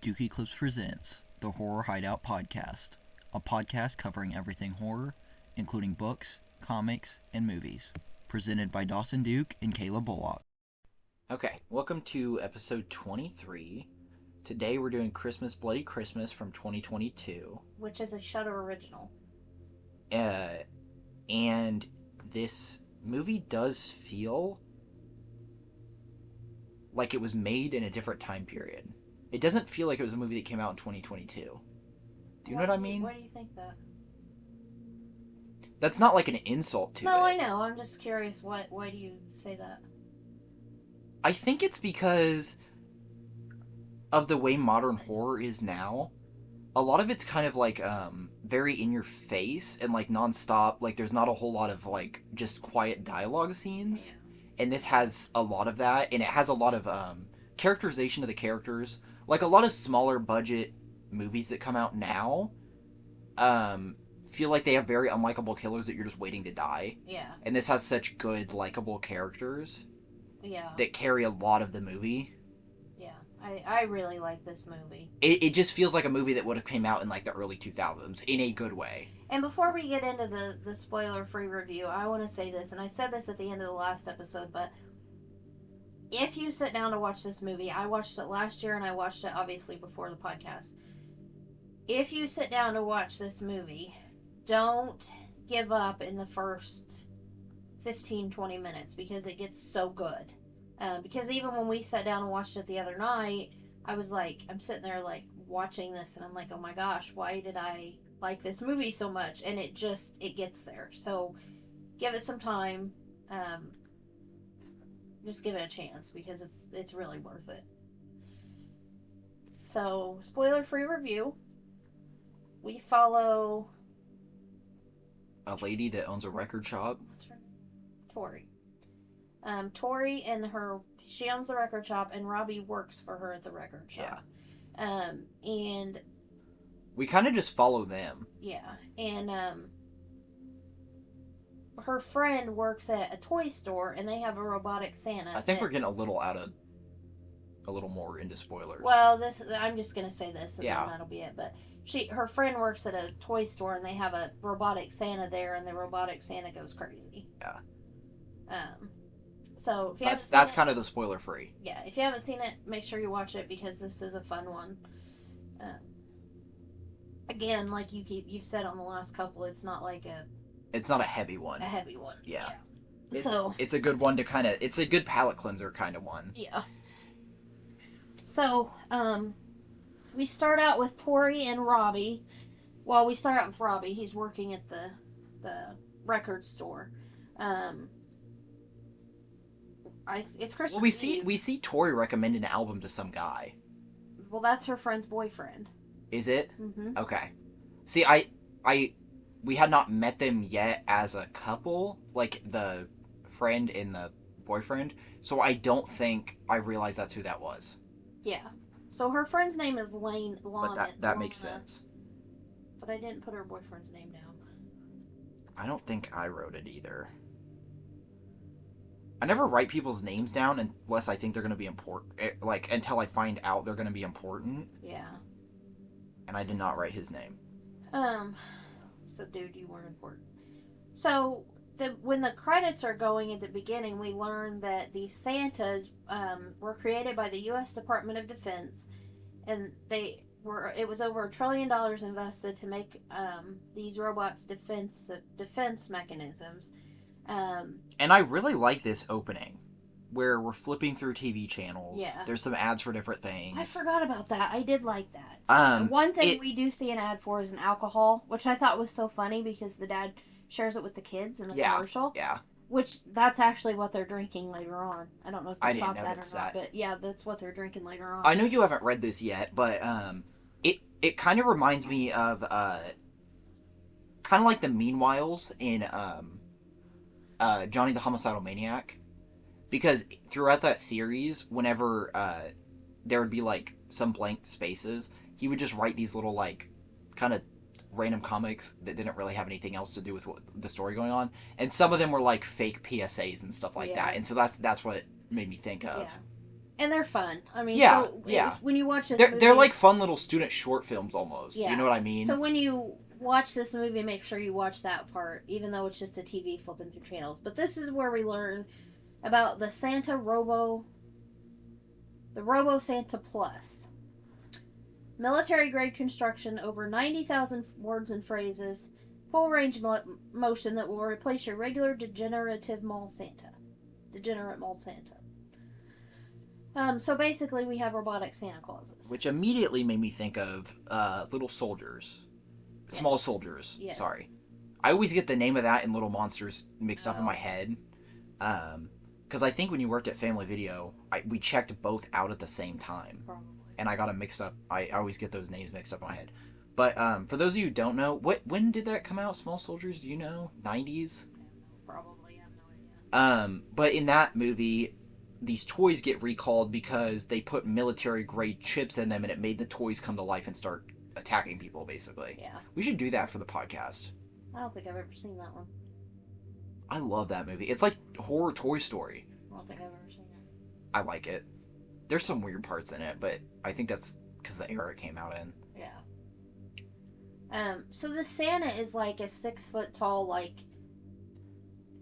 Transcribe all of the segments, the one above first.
Duke Eclipse presents the Horror Hideout Podcast, a podcast covering everything horror, including books, comics, and movies. Presented by Dawson Duke and Kayla Bullock. Okay, welcome to episode 23. Today we're doing Christmas Bloody Christmas from 2022. Which is a Shudder original. And this movie does feel like it was made in a different time period. It doesn't feel like it was a movie that came out in 2022. Do you know what I mean? Why do you think that? That's not like an insult to it. No, I know. I'm just curious. Why do you say that? I think it's because of the way modern horror is now. A lot of it's kind of like very in your face and like nonstop. Like there's not a whole lot of like just quiet dialogue scenes. Yeah. And this has a lot of that, and it has a lot of characterization of the characters. Like a lot of smaller budget movies that come out now feel like they have very unlikable killers that you're just waiting to die. Yeah. And this has such good, likable characters. Yeah. That carry a lot of the movie. Yeah. I really like this movie. It just feels like a movie that would have came out in like the early 2000s in a good way. And before we get into the spoiler-free review, I want to say this, and I said this at the end of the last episode, but if you sit down to watch this movie, I watched it last year and I watched it obviously before the podcast. If you sit down to watch this movie, don't give up in the first 15-20 minutes because it gets so good. Because even when we sat down and watched it the other night, I was like, I'm sitting there like watching this and I'm like, oh my gosh, why did I like this movie so much? And it gets there. So give it some time. Just give it a chance because it's really worth it. So, spoiler-free review. We follow a lady that owns a record shop. What's her name? Tori. Tori and she owns the record shop, and Robbie works for her at the record shop. Yeah. And we kind of just follow them. Yeah, and her friend works at a toy store, and they have a robotic Santa. I think we're getting a little more into spoilers. Well, I'm just gonna say this, and then that'll be it. But her friend works at a toy store, and they have a robotic Santa there, and the robotic Santa goes crazy. Yeah. So if you haven't seen that's it, kind of the spoiler free. Yeah, if you haven't seen it, make sure you watch it because this is a fun one. Again, like you've said on the last couple, it's not a heavy one. A heavy one. Yeah. It's a good one to it's a good palate cleanser kind of one. Yeah. So, we start out with Tori and Robbie. Well, we start out with Robbie. He's working at the record store. It's Christmas. Well, we see Tori recommend an album to some guy. Well, that's her friend's boyfriend. Is it? Mm-hmm. Okay. See, we had not met them yet as a couple, like the friend and the boyfriend, so I don't think I realized that's who that was. Yeah. So her friend's name is Lana. But that makes sense. But I didn't put her boyfriend's name down. I don't think I wrote it either. I never write people's names down unless I think they're going to be important, like until I find out they're going to be important. Yeah. And I did not write his name. So dude, you weren't important. So when the credits are going at the beginning, we learn that these Santas were created by the U.S. Department of Defense, and it was over $1 trillion invested to make these robots defense mechanisms. And I really like this opening, where we're flipping through TV channels. Yeah. There's some ads for different things. I forgot about that. I did like that. One thing we do see an ad for is an alcohol, which I thought was so funny because the dad shares it with the kids in the commercial. Yeah. Which, that's actually what they're drinking later on. I don't know if you thought that or not, but yeah, that's what they're drinking later on. I know you haven't read this yet, but it kind of reminds me of kind of like the Meanwhiles in Johnny the Homicidal Maniac. Because throughout that series, whenever there would be, like, some blank spaces, he would just write these little, like, kind of random comics that didn't really have anything else to do with the story going on. And some of them were, like, fake PSAs and stuff like that. And so that's what it made me think of. and they're fun. I mean, Yeah, so yeah. when you watch this They're movie, like fun little student short films almost. You yeah. know what I mean? So when you watch this movie, make sure you watch that part, even though it's just a TV flipping through channels. But this is where we learn about the Robo Santa Plus. Military grade construction, over 90,000 words and phrases, full range motion that will replace your regular degenerative mall Santa. Degenerate mall Santa. So basically, we have robotic Santa Clauses. Which immediately made me think of Little Soldiers. Small Yes. Soldiers. Yes. Sorry. I always get the name of that and Little Monsters mixed up in my Oh. head. Because I think when you worked at Family Video, we checked both out at the same time. Probably. And I got them mixed up. I always get those names mixed up in my head. But for those of you who don't know, when did that come out? Small Soldiers? Do you know? 90s? Probably. I have no idea. But in that movie, these toys get recalled because they put military grade chips in them, and it made the toys come to life and start attacking people. Basically, Yeah. we should do that for the podcast. I don't think I've ever seen that one. I love that movie. It's like horror Toy Story. I don't think I've ever seen it. I like it. There's some weird parts in it, but I think that's because the era it came out in. Yeah. So the Santa is like a 6 foot tall, like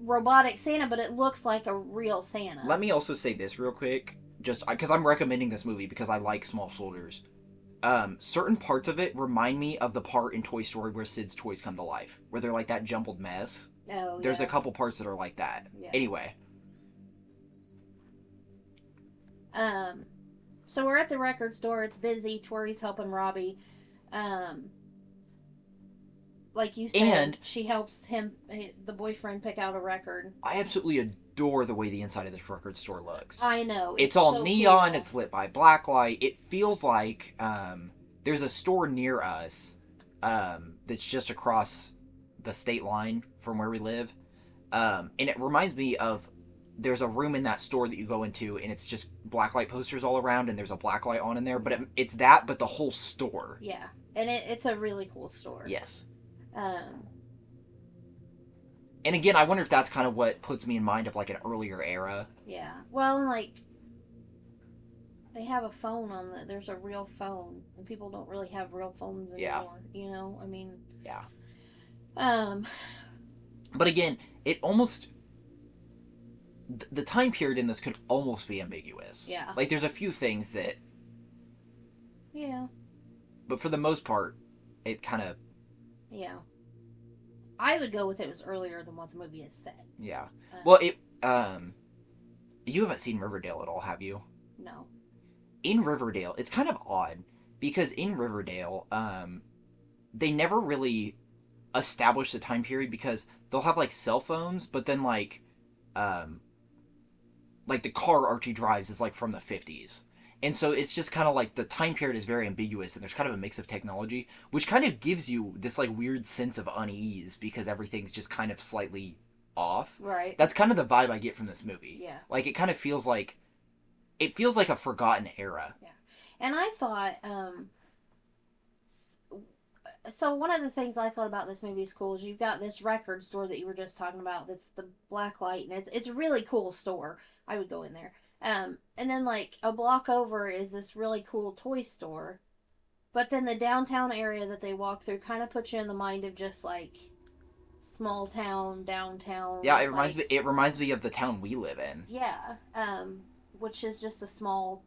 robotic Santa, but it looks like a real Santa. Let me also say this real quick, just because I'm recommending this movie because I like Small Soldiers. Certain parts of it remind me of the part in Toy Story where Sid's toys come to life, where they're like that jumbled mess. Oh, There's yeah. a couple parts that are like that. Yeah. Anyway. So we're at the record store. It's busy. Tori's helping Robbie. Like you said, And she helps him, the boyfriend, pick out a record. I absolutely adore the way the inside of this record store looks. I know. It's all so neon. cool. It's lit by blacklight. It feels like there's a store near us that's just across the state line from where we live. And it reminds me of there's a room in that store that you go into, and it's just blacklight posters all around, and there's a blacklight on in there. But it's that, but the whole store. Yeah, and it's a really cool store. Yes. Um, And again, I wonder if that's kind of what puts me in mind of like an earlier era. yeah. Well, like they have a phone on there's a real phone, and people don't really have real phones anymore. Yeah. You know, I mean. Yeah. Um. But again, it almost the time period in this could almost be ambiguous. Yeah. Like there's a few things that. Yeah. But for the most part, it kind of. Yeah. I would go with it was earlier than what the movie has said. Yeah. Well, it. You haven't seen Riverdale at all, have you? No. In Riverdale, it's kind of odd because in Riverdale, they never really establish the time period because they'll have like cell phones, but then like the car Archie drives is like from the 50s. And so it's just kind of like the time period is very ambiguous, and there's kind of a mix of technology, which kind of gives you this like weird sense of unease because everything's just kind of slightly off. Right. That's kind of the vibe I get from this movie. Yeah. Like it kind of feels like a forgotten era. Yeah. And I thought, so one of the things I thought about this movie is cool is you've got this record store that you were just talking about that's the black light, and it's a really cool store. I would go in there. And then like a block over is this really cool toy store. But then the downtown area that they walk through kind of puts you in the mind of just like small town, downtown. Yeah, it reminds me of the town we live in. Yeah. Which is just a small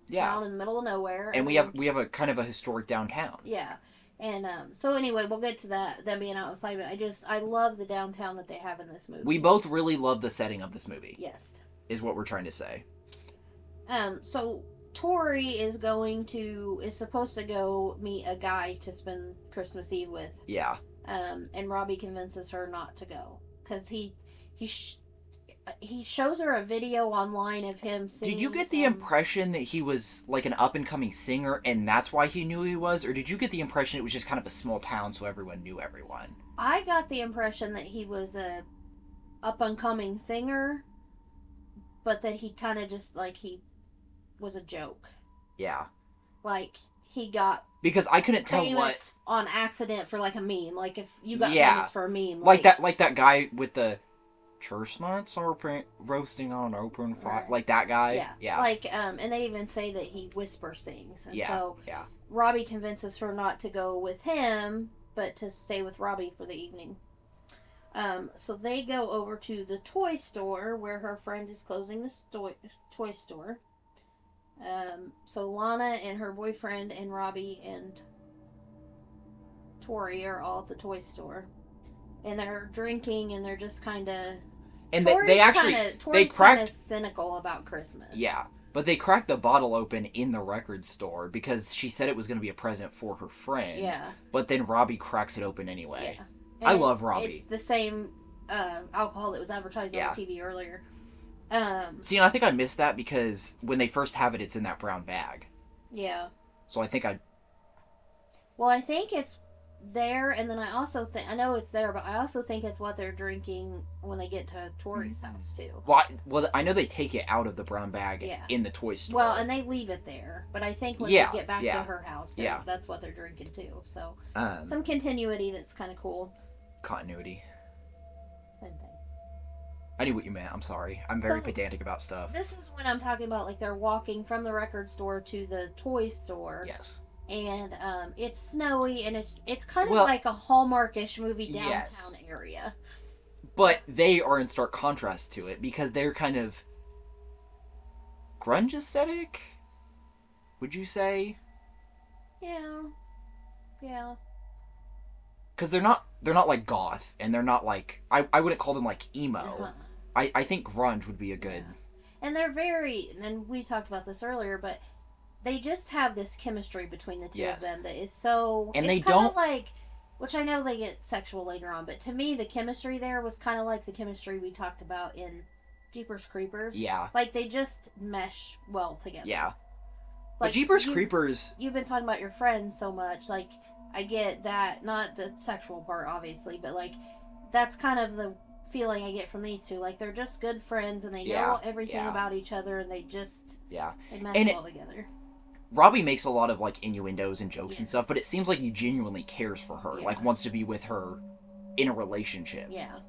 Yeah. town in the middle of nowhere. And we have a kind of a historic downtown. Yeah. And so anyway, we'll get to that, them being outside, but I love the downtown that they have in this movie. We both really love the setting of this movie. Yes. Is what we're trying to say. So Tori is supposed to go meet a guy to spend Christmas Eve with. Yeah. And Robbie convinces her not to go because he shows her a video online of him singing. Did you get the impression that he was like an up and coming singer and that's why he knew who he was, or did you get the impression it was just kind of a small town so everyone knew everyone? I got the impression that he was a up and coming singer, but that he kind of just like he was a joke. Yeah. Like he got because I couldn't tell famous on accident for like a meme. Like if you got Yeah. famous for a meme, like that guy with the chestnuts are roasting on open fire, Right. like that guy. Yeah. Yeah, Like, and they even say that he whispers things. And yeah, so yeah. Robbie convinces her not to go with him, but to stay with Robbie for the evening. So they go over to the toy store where her friend is closing the toy store. So Lana and her boyfriend and Robbie and Tori are all at the toy store. And they're drinking and they're just kind of And they actually they Tori's kind of cracked. cynical about Christmas. Yeah, but they cracked the bottle open in the record store because she said it was going to be a present for her friend. Yeah. But then Robbie cracks it open anyway. Yeah. I And love it's Robbie. the same alcohol that was advertised on Yeah. the TV earlier. See, and I think I missed that because when they first have it, it's in that brown bag. Yeah. So I think I. Well, I think it's there, and then I also think I know it's there, but I also think it's what they're drinking when they get to Tori's house too. Well, I know they take it out of the brown bag Yeah. in the toy store. Well, and they leave it there, but I think when Yeah, they get back yeah, to her house, yeah. that's what they're drinking too. So um, some continuity that's kind of cool. continuity. Same thing. I knew what you meant. I'm sorry. I'm very So- pedantic about stuff. This is when I'm talking about like they're walking from the record store to the toy store. Yes. And it's snowy, and it's kind of Well, like a Hallmarkish movie yes. downtown area. But they are in stark contrast to it because they're kind of grunge aesthetic. Would you say? Yeah, yeah. Because they're not like goth, and they're not like I wouldn't call them like emo. Uh-huh. I think grunge would be a good. Yeah. And they're very, and we talked about this earlier, but they just have this chemistry between the two Yes. of them that is so. And it's they kind don't- of like, which I know they get sexual later on, but to me the chemistry there was kind of like the chemistry we talked about in Jeepers Creepers. Yeah. Like they just mesh well together. Yeah. Like But Jeepers Creepers. You've been talking about your friends so much, like I get that, not the sexual part obviously, but like that's kind of the feeling I get from these two. Like they're just good friends and they know Yeah, everything yeah. about each other and they just Yeah. they mesh And well together. Robbie makes a lot of like innuendos and jokes and Yes. stuff, but it seems like he genuinely cares for her, Yeah. like wants to be with her in a relationship. Yeah.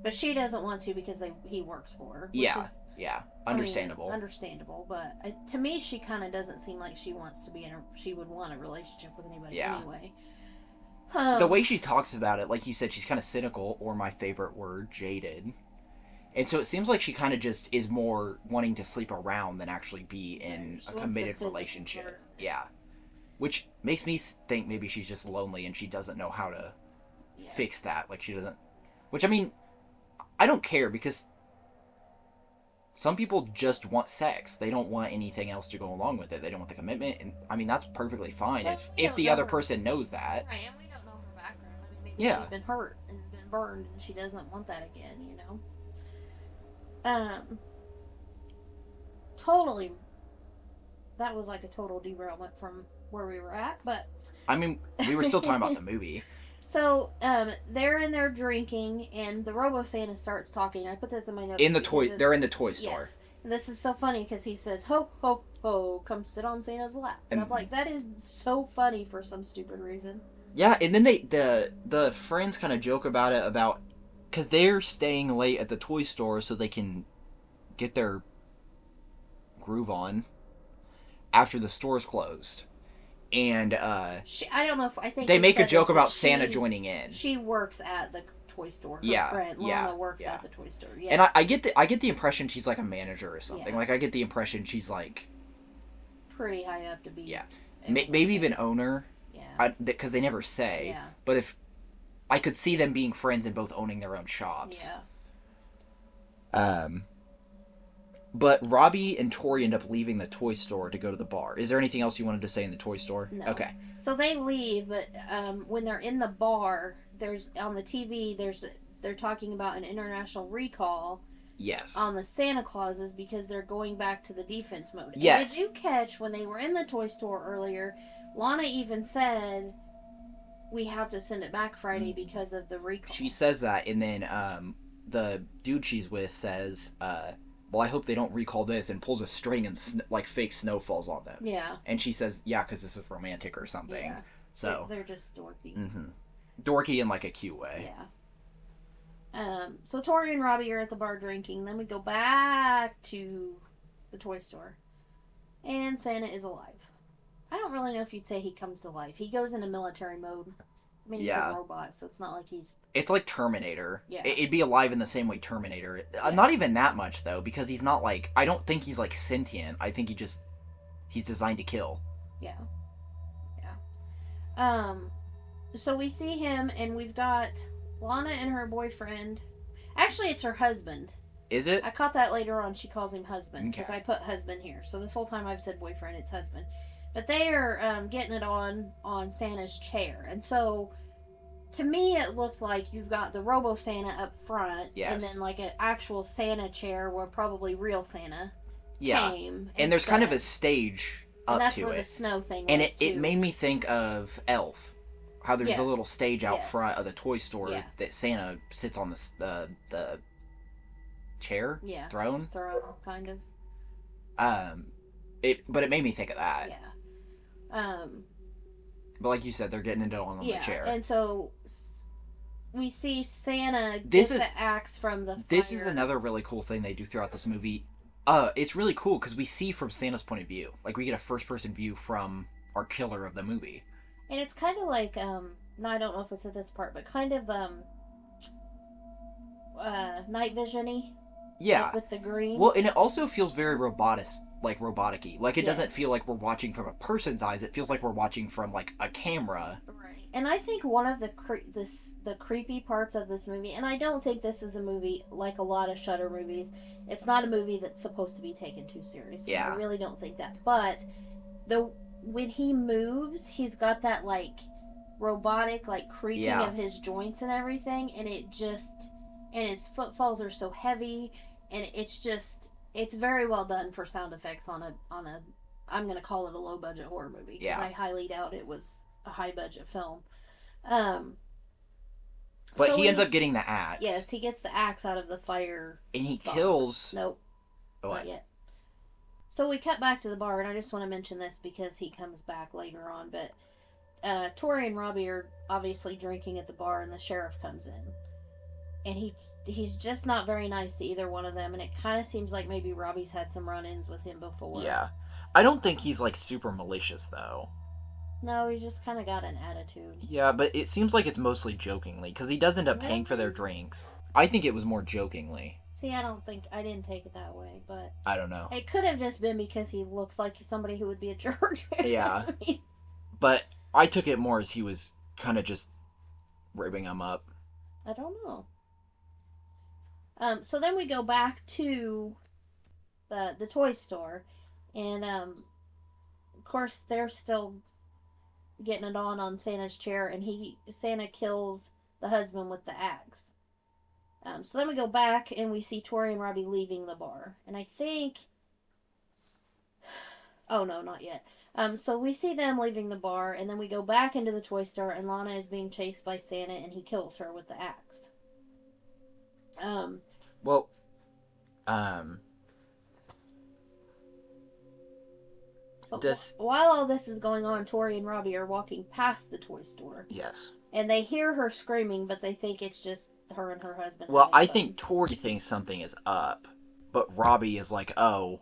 But she doesn't want to because he works for her. Which Yeah. is, Yeah, I mean, understandable. understandable, but to me, she kind of doesn't seem like she wants to be in a. She would want a relationship with anybody Yeah. anyway. The way she talks about it, like you said, she's kind of cynical, or my favorite word, jaded. And so it seems like she kind of just is more wanting to sleep around than actually be in Right, she a wants the committed physical relationship. part. Yeah. Which makes me think maybe she's just lonely and she doesn't know how to Yeah. fix that. Like she doesn't. Which I mean, I don't care because some people just want sex. They don't want anything else to go along with it. They don't want the commitment, and I mean that's perfectly fine Well, we if don't the know other her- person knows that. Right, and we don't know her background. I mean, maybe Yeah. she's been hurt and been burned, and she doesn't want that again. You know. Totally. That was like a total derailment from where we were at, but I mean, we were still talking about the movie. so they're in there drinking, and the Robo Santa starts talking. I put this in my notes In the because toy, it's- they're in the toy store. Yes. And this is so funny because he says, "Ho ho ho, come sit on Santa's lap," and I'm And- like, that is so funny for some stupid reason. Yeah, and then the friends kind of joke about it because they're staying late at the toy store so they can get their groove on after the store's closed, and I don't know if I think they we make a said joke this, about but Santa joining in. She works at the toy store. Her Yeah, friend yeah, Lana works yeah. at the toy store. Yes. And I get the impression she's like a manager or something. Yeah. Like I get the impression she's like pretty high up to be. Yeah. able to maybe say. even owner, Yeah. because they never say. Yeah. But if I could see them being friends and both owning their own shops. Yeah. But Robbie and Tori end up leaving the toy store to go to the bar. Is there anything else you wanted to say in the toy store? No. Okay. So they leave, but when they're in the bar, there's on the TV. They're talking about an international recall Yes. on the Santa Clauses because they're going back to the defense mode. And Yes. did you catch when they were in the toy store earlier? Lana even said, "We have to send it back Friday because of the recall." She says that, and then the dude she's with says, well, I hope they don't recall this, and pulls a string and like fake snow falls on them. Yeah. And she says, yeah, because this is romantic or something. Yeah. So They're just dorky. dorky in like a cute way. Yeah. So Tori and Robbie are at the bar drinking. Then we go back to the toy store, and Santa is alive. I don't really know if you'd say he comes to life. He goes into military mode. I mean, he's a Yeah. robot, so it's not like he's. It's like Terminator. Yeah. It'd be alive in the same way Terminator. Yeah. Not even that much though, because he's not like. I don't think he's like sentient. I think he's designed to kill. Yeah. Yeah. Um. So we see him, and we've got Lana and her boyfriend. Actually, it's her husband. Is it? I caught that later on. She calls him husband because Okay. I put husband here. So this whole time I've said boyfriend, it's husband. But they are getting it on Santa's chair, and so to me it looked like you've got the Robo Santa up front, and Yes. then like an actual Santa chair where probably real Santa Yeah. came And there's kind of a instead. stage And up that's to where the it. snow thing And was it too. made me think of Elf. How there's a Yes. little stage out Yes. front of the toy store Yeah. that Santa sits on the chair Yeah. throne. Throne, kind of. Um, but it made me think of that. Yeah. Um. But like you said, they're getting it on the Yeah. chair. And so we see Santa This get is the axe from the this is fire. another really cool thing they do throughout this movie. It's really cool because we see from Santa's point of view. Like we get a first person view from our killer of the movie. And it's kind of like no, I don't know if it's at this part, but kind of night visiony, Yeah. like with the green. Well, and it also feels very robotic-y. Like it doesn't Yes. feel like we're watching from a person's eyes. It feels like we're watching from like a camera. Right. And I think one of the creepy parts of this movie, and I don't think this is a movie like a lot of Shudder movies. It's not a movie that's supposed to be taken too seriously. I Yeah. really don't think that. But the when he moves, he's got that like robotic like creaking Yeah. of his joints and everything, and it just and his footfalls are so heavy, and it's very well done for sound effects on a I'm gonna call it a low budget horror movie because Yeah. I highly doubt it was a high budget film. Um, But so he ends up getting the axe. yes, he gets the axe out of the fire And he box. kills. Nope, Oh, not what? yet. So we cut back to the bar, and I just want to mention this because he comes back later on. But Tori and Robbie are obviously drinking at the bar, and the sheriff comes in, and he's just not very nice to either one of them, and it kind of seems like maybe Robbie's had some run-ins with him before. Yeah. I don't think he's like super malicious though. No, he's just kind of got an attitude. Yeah, but it seems like it's mostly jokingly because he does end up paying for their Really? drinks. I think it was more jokingly. See, I didn't take it that way, but I don't know. it could have just been because he looks like somebody who would be a jerk. Yeah. I mean, But I took it more as he was kind of just ribbing him up. I don't know. So then we go back to the toy store, and of course they're still getting it on Santa's chair, and Santa kills the husband with the axe. So then we go back and we see Tori and Robbie leaving the bar, and I think, oh no, not yet. So we see them leaving the bar, and then we go back into the toy store, and Lana is being chased by Santa, and he kills her with the axe. Um, Well, um, but does while all this is going on, Tori and Robbie are walking past the toy store, yes. and they hear her screaming, but they think it's just her and her husband. Well, I having fun. think Tori thinks something is up, but Robbie is like, "Oh,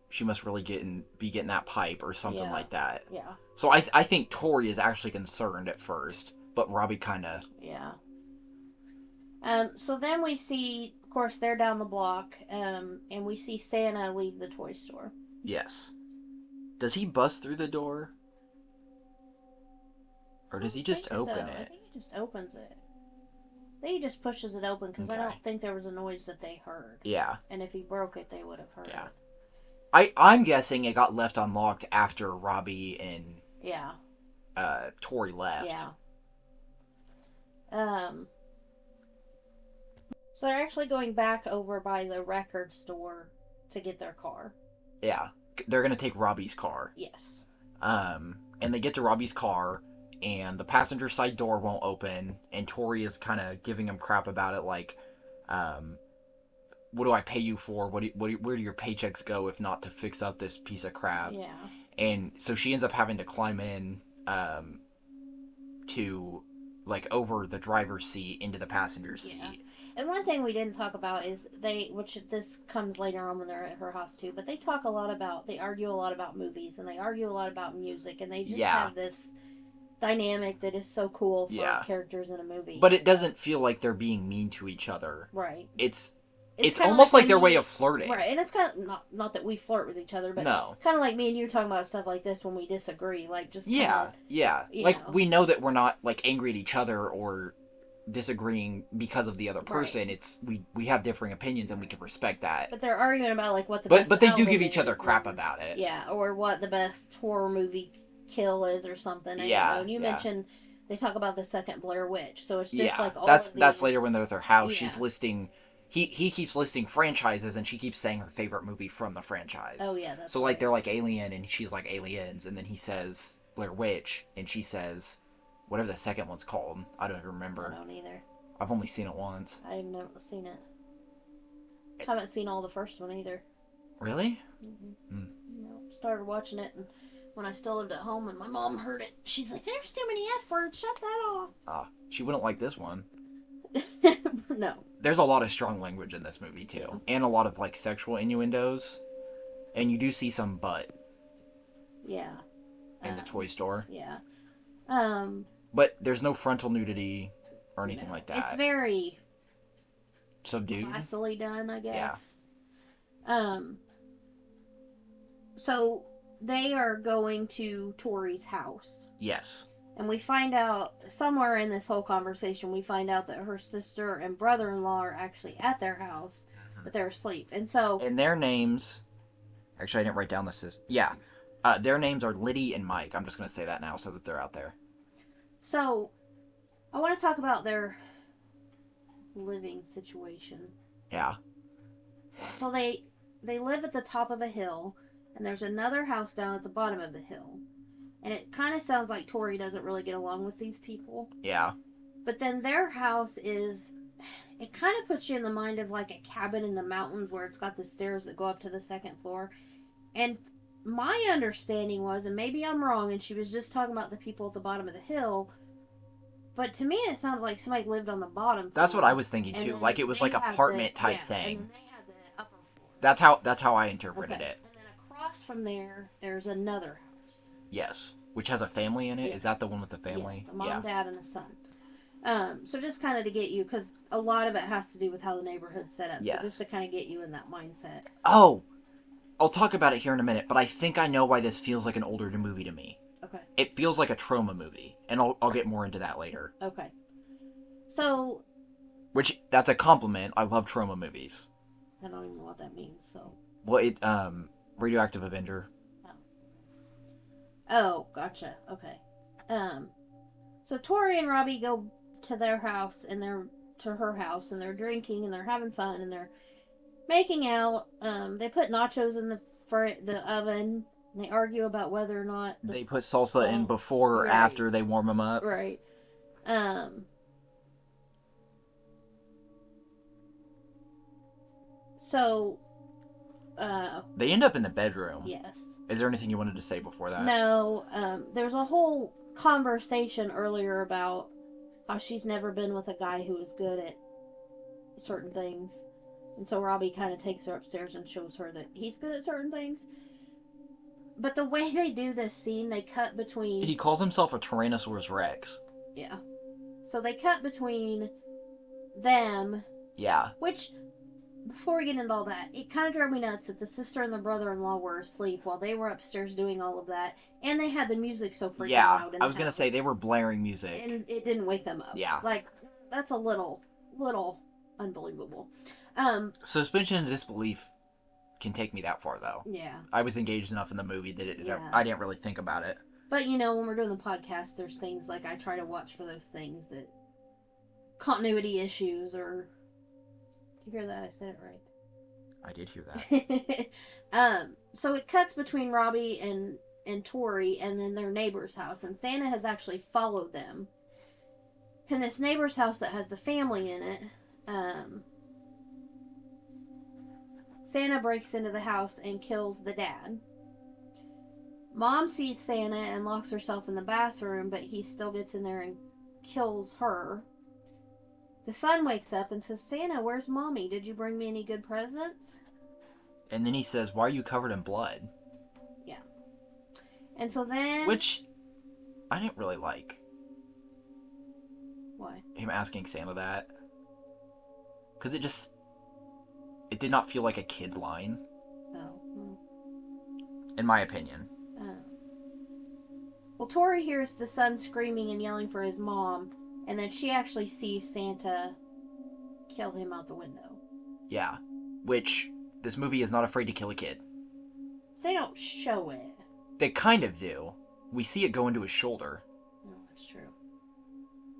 she must really be getting that pipe or something Yeah. like that." Yeah, So I think Tori is actually concerned at first, but Robbie kind of yeah. So then we see, of course, they're down the block, and we see Santa leave the toy store. yes. Does he bust through the door, or does he just open I it? think he just opens it. I think he just pushes it open because I Okay. don't think there was a noise that they heard. Yeah, And if he broke it, they would have heard yeah. it. I'm guessing it got left unlocked after Robbie and Yeah, Tori left. yeah. Um, so they're actually going back over by the record store to get their car. Yeah. They're gonna take Robbie's car. Yes. And they get to Robbie's car, and the passenger side door won't open, and Tori is kind of giving him crap about it, like, what do I pay you for? Where do your paychecks go if not to fix up this piece of crap? Yeah. And so she ends up having to climb in, to like over the driver's seat into the passenger Yeah. seat. And one thing we didn't talk about is which this comes later on when they're at her house too, but they argue a lot about movies and they argue a lot about music and they just Yeah, have this dynamic that is so cool for yeah. characters in a movie. But it doesn't feel like they're being mean to each other. Right. It's It's it's kind of almost like like when their way you of flirting. right, and it's kind of not that we flirt with each other, but No. kind of like me and you talking about stuff like this when we disagree, like just kind Yeah, of yeah. you Like know we know that we're not like angry at each other or disagreeing because of the other right. person. It's we have differing opinions and we can respect that. But they're arguing about like what the But best but they do album give each other is, crap and about it. yeah, or what the best horror movie kill is or something. And, Yeah, and you yeah. mentioned they talk about the second Blair Witch, so it's just Yeah. like all That's of that's these. later when they're at their house. Yeah. She's listing he keeps listing franchises and she keeps saying her favorite movie from the franchise. Oh yeah, that's so right. like they're like Alien and she's like Aliens and then he says Blair Witch and she says whatever the second one's called. I don't even remember. I don't either. I've only seen it once. I've never seen it. Haven't seen all the first one either. Really? Mm-hmm. Started watching it and when I still lived at home and my mom heard it, she's like, "There's too many F words. Shut that off." She wouldn't like this one. No. There's a lot of strong language in this movie too, and a lot of like sexual innuendos, and you do see some butt. Yeah. In the toy store. Yeah. But there's no frontal nudity or anything like that. It's very subdued. classily done, I guess. Yeah. So they are going to Tori's house. Yes. And we find out somewhere in this whole conversation, we find out that her sister and brother-in-law are actually at their house, but they're asleep. And so. And their names. Actually, I didn't write down this. Yeah. Their names are Liddy and Mike. I'm just going to say that now so that they're out there. So, I want to talk about their living situation. Yeah. So they live at the top of a hill, and there's another house down at the bottom of the hill. And it kind of sounds like Tori doesn't really get along with these people. Yeah. But then their house is, it kind of puts you in the mind of like a cabin in the mountains where it's got the stairs that go up to the second floor. And my understanding was, and maybe I'm wrong, and she was just talking about the people at the bottom of the hill, but to me it sounded like somebody lived on the bottom floor. That's what I was thinking too. Like it was like apartment type thing. And they had the upper That's floor. how I interpreted it. And then across from there, there's another house. Yes. Which has a family in it? Yes. Is that the one with the family? Yes, a mom, dad, and a son. So just kind of to get you, because a lot of it has to do with how the neighborhood's set up. Yes. So just to kind of get you in that mindset. Oh! I'll talk about it here in a minute, but I think I know why this feels like an older movie to me. Okay. It feels like a trauma movie, and I'll get more into that later. Okay. So... Which, that's a compliment. I love trauma movies. I don't even know what that means, so... Well, Radioactive Avenger. Oh, gotcha. Okay. So Tori and Robbie go to their house, and to her house, and they're drinking, and they're having fun, and they're making out. They put nachos in the oven. And they argue about whether or not they put salsa in before or after they warm them up. Right. So. They end up in the bedroom. Yes. Is there anything you wanted to say before that? No. There's a whole conversation earlier about how she's never been with a guy who is good at certain things. And so Robbie kind of takes her upstairs and shows her that he's good at certain things. But the way they do this scene, they cut between... He calls himself a Tyrannosaurus Rex. Yeah. So they cut between them. Yeah. Which, before we get into all that, it kind of drove me nuts that the sister and the brother-in-law were asleep while they were upstairs doing all of that. And they had the music so freaking loud. Yeah, I was going to say, they were blaring music. And it didn't wake them up. Yeah. Like, that's a little unbelievable. Suspension of disbelief can take me that far, though. Yeah. I was engaged enough in the movie that I didn't really think about it. But, when we're doing the podcast, there's things like I try to watch for those things that... continuity issues or... Did you hear that? I said it right. I did hear that. So it cuts between Robbie and Tori and then their neighbor's house. And Santa has actually followed them. And this neighbor's house that has the family in it... Santa breaks into the house and kills the dad. Mom sees Santa and locks herself in the bathroom, but he still gets in there and kills her. The son wakes up and says, Santa, where's Mommy? Did you bring me any good presents? And then he says, why are you covered in blood? Yeah. And so then... Which I didn't really like. Why? Him asking Santa that. Because it did not feel like a kid line. Oh. In my opinion. Well, Tori hears the son screaming and yelling for his mom, and then she actually sees Santa kill him out the window. Yeah. Which, this movie is not afraid to kill a kid. They don't show it. They kind of do. We see it go into his shoulder. No, that's true.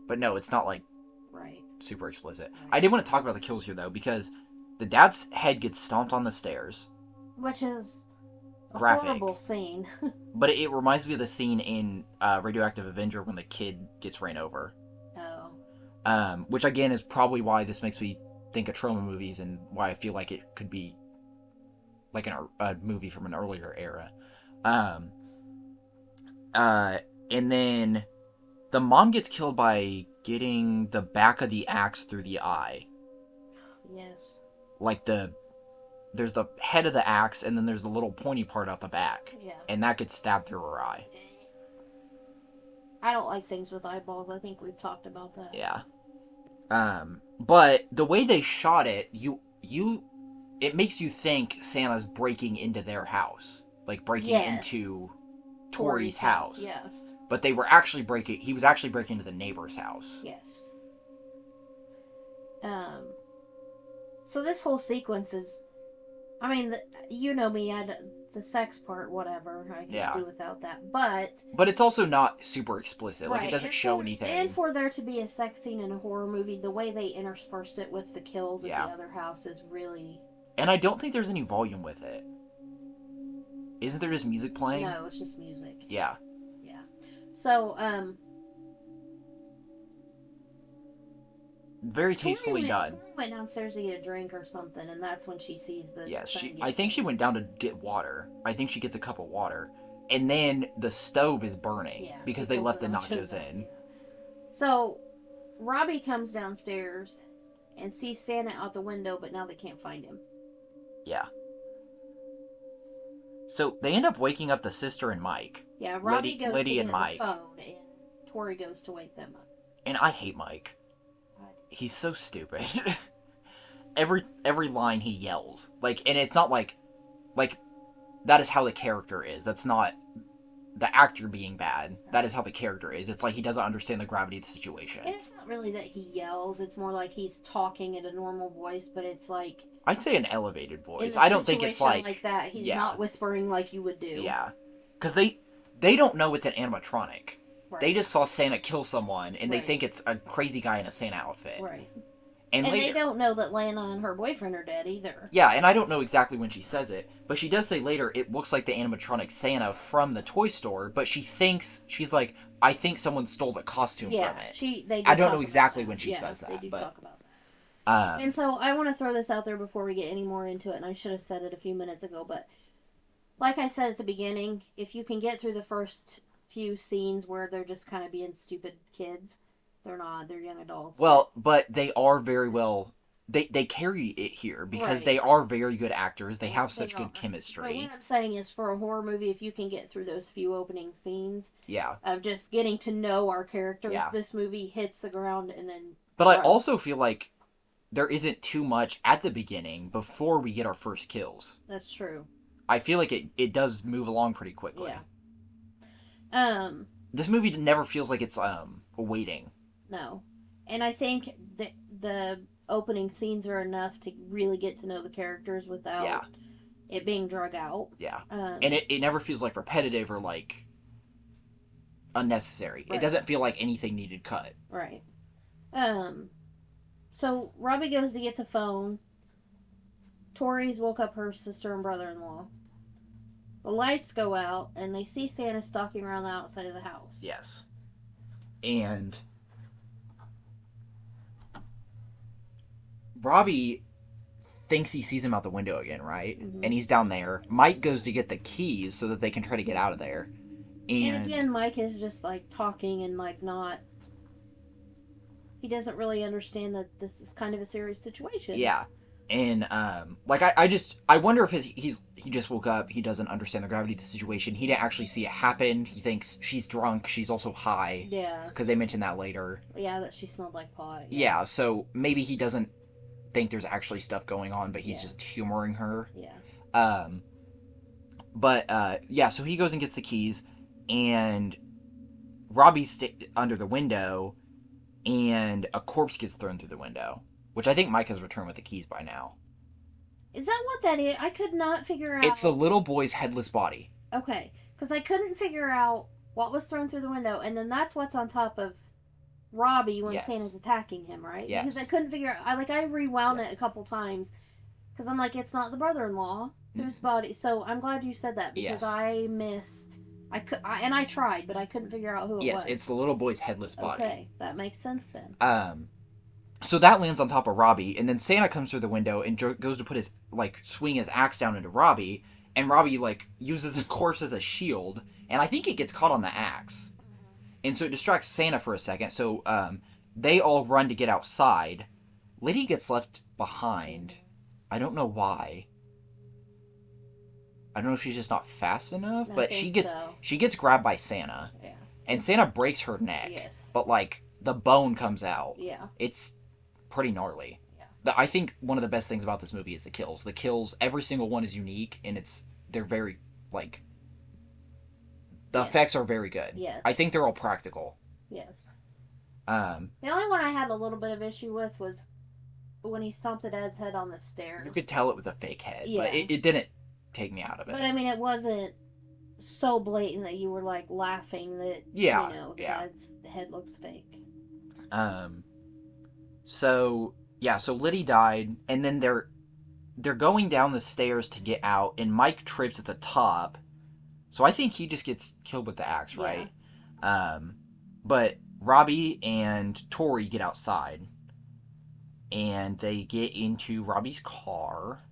But no, it's not like right. super explicit. Right. I did want to talk about the kills here though, because the dad's head gets stomped on the stairs. Which is a graphic. horrible scene. But it reminds me of the scene in Radioactive Avenger when the kid gets ran over. Oh. Which again is probably why this makes me think of trauma movies and why I feel like it could be like a movie from an earlier era. And then the mom gets killed by getting the back of the axe through the eye. Yes. Like there's the head of the axe and then there's the little pointy part out the back. Yeah. And that gets stabbed through her eye. I don't like things with eyeballs. I think we've talked about that. Yeah. But the way they shot it, it makes you think Santa's breaking into their house. Like breaking into Tori's house. Yes. But he was actually breaking into the neighbor's house. Yes. So this whole sequence is, I mean, you know me, the sex part, whatever, I can do without that, but it's also not super explicit, right. Like it doesn't show anything. And for there to be a sex scene in a horror movie, the way they interspersed it with the kills at the other house is really... And I don't think there's any volume with it. Isn't there just music playing? No, it's just music. Yeah. Yeah. So, very tastefully done. Tori went downstairs to get a drink or something, and that's when she sees the... Yes, I think she went down to get water. I think she gets a cup of water. And then the stove is burning because they left the nachos in. So, Robbie comes downstairs and sees Santa out the window, but now they can't find him. Yeah. So, they end up waking up the sister and Mike. Yeah, Robbie goes to get the phone, and Tori goes to wake them up. And I hate Mike. He's so stupid. every line he yells. Like, and it's not like that is how the character is. That's not the actor being bad. That is how the character is. It's like he doesn't understand the gravity of the situation. And it's not really that he yells. It's more like he's talking at a normal voice, but it's like... I'd say an elevated voice. I don't think it's like that. He's not whispering like you would do. Yeah. Because they don't know it's an animatronic. Right. They just saw Santa kill someone, and they think it's a crazy guy in a Santa outfit. Right. And later, they don't know that Lana and her boyfriend are dead either. Yeah, and I don't know exactly when she says it, but she does say later it looks like the animatronic Santa from the toy store, but she's like, I think someone stole the costume from it. I don't know exactly when she says that. They do talk about that. And so I want to throw this out there before we get any more into it, and I should have said it a few minutes ago, but like I said at the beginning, if you can get through the first few scenes where they're just kind of being stupid kids, they're not, they're young adults. Well, but they are very well, they carry it here because they are very good actors. They have such good chemistry. But what I'm saying is, for a horror movie, if you can get through those few opening scenes of just getting to know our characters, this movie hits the ground and then... But I also feel like there isn't too much at the beginning before we get our first kills. That's true. I feel like it does move along pretty quickly. Yeah. This movie never feels like it's waiting. No. And I think the opening scenes are enough to really get to know the characters without it being drug out. Yeah. And it never feels like repetitive or like unnecessary. Right. It doesn't feel like anything needed cut. Right. So Robbie goes to get the phone. Tori's woke up her sister and brother-in-law. The lights go out, and they see Santa stalking around the outside of the house. Yes. And Robbie thinks he sees him out the window again, right? Mm-hmm. And he's down there. Mike goes to get the keys so that they can try to get out of there. And again, Mike is just, like, talking and, like, not... He doesn't really understand that this is kind of a serious situation. Yeah. And like I wonder if he just woke up. He doesn't understand the gravity of the situation. He didn't actually see it happen. He thinks she's drunk. She's also high Yeah. because they mention that later. Yeah, that she smelled like pot. Yeah. Yeah, so maybe he doesn't think there's actually stuff going on, but he's Yeah. just humoring her. Yeah. Um, but yeah, so he goes and gets the keys, and Robbie's under the window, and a corpse gets thrown through the window, which I think Mike has returned with the keys by now. Is that what that is? I could not figure It's the out. little boy's headless body. Okay, because I couldn't figure out what was thrown through the window, and then that's what's on top of Robbie when Yes. Santa's attacking him, right? Because I Yes. couldn't figure out. I rewound it a Yes. couple times because I'm like, it's not the brother-in-law Mm. whose body. So I'm glad you said that because Yes. I missed. And I tried, but I couldn't figure out who it Yes, was. it's the little boy's headless body. Okay, that makes sense then. So that lands on top of Robbie, and then Santa comes through the window and goes to put his swing his axe down into Robbie, and Robbie uses the corpse as a shield, and I think it gets caught on the axe, and so it distracts Santa for a second. So they all run to get outside. Liddy gets left behind. I don't know why. I don't know if she's just not fast enough, I but think so. she gets grabbed by Santa, Yeah. and Santa breaks her neck. Yes. But the bone comes out. Yeah. It's pretty gnarly. Yeah. I think one of the best things about this movie is the kills. The kills, every single one is unique, and they're very the Yes. effects are very good. Yes. I think they're all practical. Yes. Um, The only one I had a little bit of issue with was when he stomped the dad's head on the stairs. you could tell it was a fake head, Yeah. but it didn't take me out of it. But I mean, it wasn't so blatant that you were laughing that Yeah, you know yeah. dad's head looks fake. So yeah, so Liddy died, and then they're going down the stairs to get out, and Mike trips at the top. So I think he just gets killed with the axe, right? Yeah. But Robbie and Tori get outside, and they get into Robbie's car,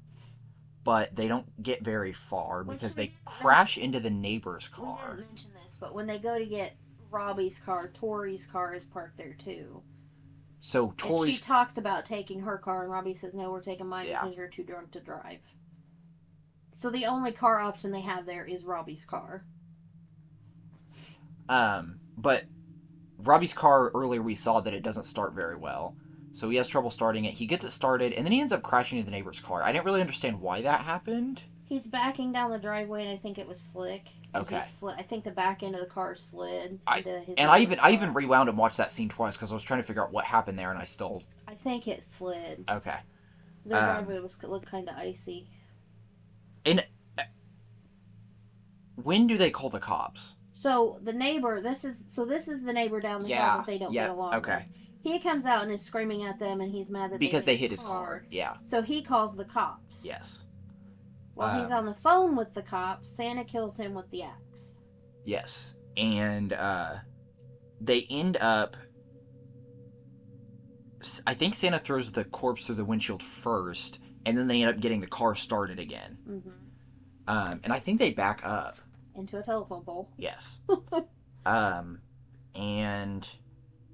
but they don't get very far because they crash into the neighbor's We car. didn't mention this, but when they go to get Robbie's car, Tori's car is parked there too. So And Tori's she talks about taking her car, and Robbie says, "No, we're taking mine Yeah. because you're too drunk to drive." So the only car option they have there is Robbie's car. But Robbie's car earlier we saw that it doesn't start very well. So he has trouble starting it. He gets it started, and then he ends up crashing into the neighbor's car. I didn't really understand why that happened. He's backing down the driveway, and I think it was slick. Okay. I think the back end of the car slid into his. And I even rewound and watched that scene twice because I was trying to figure out what happened there, and I still. I think it slid. Okay. Their driveway looked kind of icy. And when do they call the cops? So the neighbor, this is the neighbor down the hill that they don't get along okay. with. He comes out and is screaming at them, and he's mad that Because they hit his car. Yeah. So he calls the cops. Yes. While he's on the phone with the cops, Santa kills him with the axe. Yes. And they end up. I think Santa throws the corpse through the windshield first, and then they end up getting the car started again. Mm-hmm. And I think they back up. Into a telephone pole. Yes. And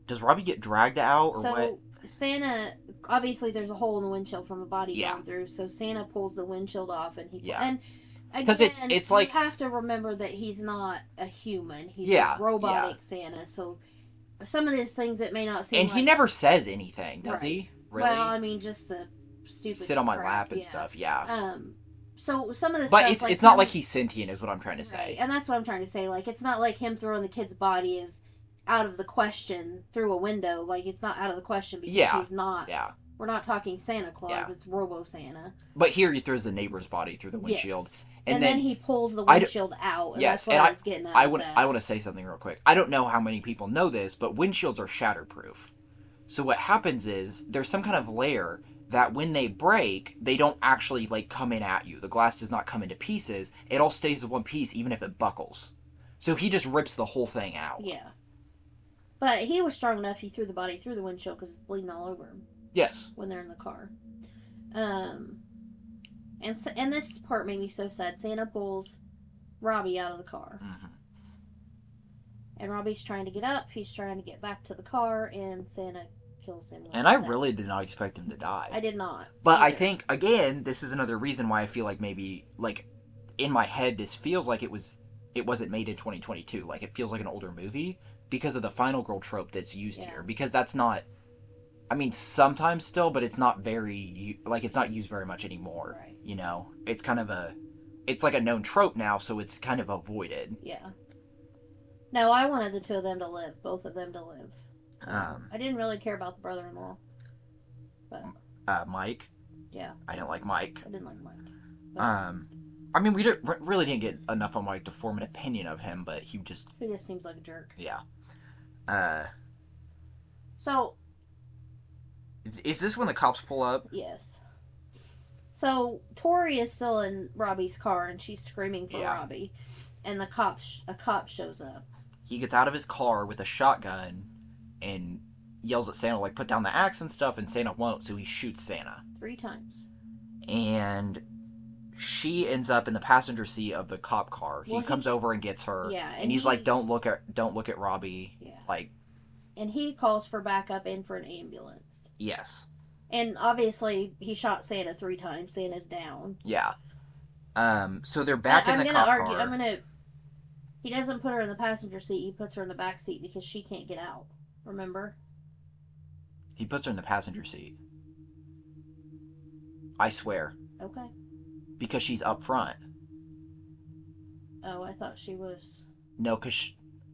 does Robbie get dragged out or what? Santa, obviously, there's a hole in the windshield from a body Yeah. going through. So Santa pulls the windshield off, and Yeah. And 'Cause again, it's you like- have to remember that he's not a human. He's Yeah, a robotic Santa. So some of these things it may not seem. And he never says anything, does he? Really? Well, I mean, just the stupid. Sit on my crap, lap and yeah. stuff. Yeah. So some of the But stuff, it's not like he's sentient, is what I'm trying to say. and that's what I'm trying to say. It's not like him throwing the kid's body is out of the question through a window. It's not out of the question because he's not. Yeah. We're not talking Santa Claus. Yeah. It's Robo Santa. But here he throws the neighbor's body through the windshield. Yes. And then he pulls the I windshield out. And Yes, that's what and I was getting at. I want to say something real quick. I don't know how many people know this, but windshields are shatterproof. So what happens is there's some kind of layer that when they break, they don't actually come in at you. The glass does not come into pieces. It all stays in one piece, even if it buckles. So he just rips the whole thing out. Yeah. But he was strong enough. He threw the body through the windshield because it's bleeding all over him. Yes. When they're in the car. And this part made me so sad. Santa pulls Robbie out of the car. Mm-hmm. And Robbie's trying to get up. He's trying to get back to the car. And Santa kills him with And I his really axe. did not expect him to die. I did not. But either. I think, again, this is another reason why I feel like maybe, like, in my head, this feels like it wasn't made in 2022. Like, it feels like an older movie because of the final girl trope that's used Yeah. here. Because that's not, I mean, sometimes still, but it's not very, like, it's not used very much anymore. Right. You know? It's kind of it's like a known trope now, so it's kind of avoided. Yeah. No, I wanted the two of them to live, both of them to live. I didn't really care about the brother-in-law, but Mike. yeah, I didn't like Mike. I didn't like Mike. But I mean, we really didn't get enough on Mike to form an opinion of him, but he just seems like a jerk. yeah. So Is this when the cops pull up? yes. So Tori is still in Robbie's car and she's screaming for Yeah. Robbie, and a cop shows up. He gets out of his car with a shotgun and yells at Santa, like, put down the axe and stuff, and Santa won't, so he shoots Santa. 3 times. And she ends up in the passenger seat of the cop car. He comes over and gets her. Yeah, and he's like, don't look at Robbie. Yeah. Like, and he calls for backup and for an ambulance. yes. And obviously, he shot Santa 3 times. Santa's down. Yeah. So they're back in the cop car. He doesn't put her in the passenger seat. He puts her in the back seat because she can't get out. Remember? He puts her in the passenger seat. I swear. Okay. Because she's up front. Oh, I thought she was. No, because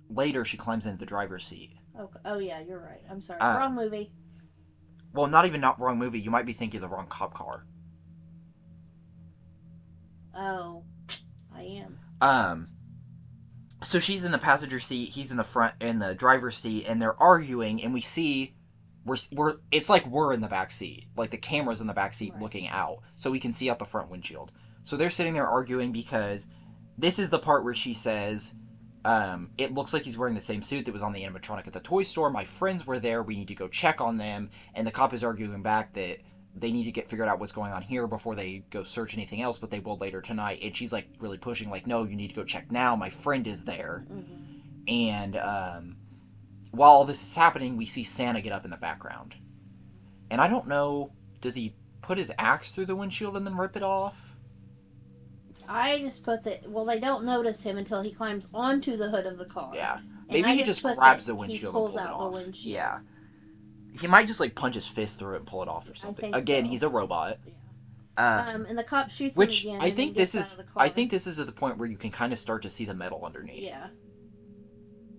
later she climbs into the driver's seat. Okay. Oh, yeah, you're right. I'm sorry. Wrong movie. Well, not even not wrong movie. You might be thinking of the wrong cop car. Oh, I am. So she's in the passenger seat. He's in the front in the driver's seat, and they're arguing. And we see we're it's like we're in the back seat, like the camera's in the back seat looking out, so we can see out the front windshield. So they're sitting there arguing because this is the part where she says, it looks like he's wearing the same suit that was on the animatronic at the toy store. My friends were there. We need to go check on them. And the cop is arguing back that they need to get figured out what's going on here before they go search anything else, but they will later tonight. And she's like really pushing, like, no, you need to go check now. My friend is there. Mm-hmm. And while all this is happening, we see Santa get up in the background. And I don't know, does he put his axe through the windshield and then rip it off? I just put that. Well, they don't notice him until he climbs onto the hood of the car. Yeah. Maybe he just grabs the windshield and pulls it off. The windshield. Yeah. He might just like punch his fist through it and pull it off or something. Again, he's a robot. Yeah. And the cop shoots him again. I think this is. I think this is at the point where you can kind of start to see the metal underneath. Yeah.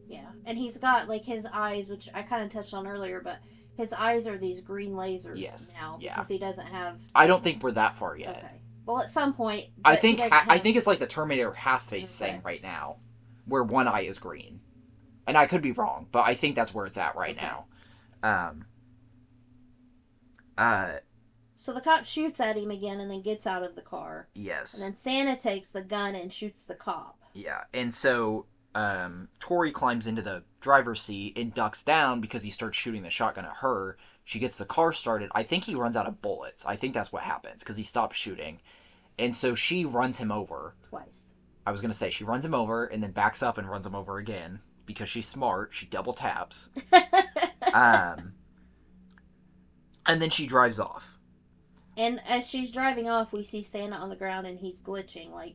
Yeah, and he's got like his eyes, which I kind of touched on earlier, but his eyes are these green lasers now because he doesn't have. I don't think we're that far yet. Okay. Well, at some point. I think it's like the Terminator half face thing right now, where one eye is green, and I could be wrong, but I think that's where it's at right now. So the cop shoots at him again and then gets out of the car. Yes. And then Santa takes the gun and shoots the cop. Yeah, and so Tori climbs into the driver's seat and ducks down because he starts shooting the shotgun at her. She gets the car started. I think he runs out of bullets. I think that's what happens because he stops shooting. And so she runs him over. Twice. I was going to say, she runs him over and then backs up and runs him over again because she's smart. She double taps. And then she drives off. And as she's driving off, we see Santa on the ground and he's glitching. Like,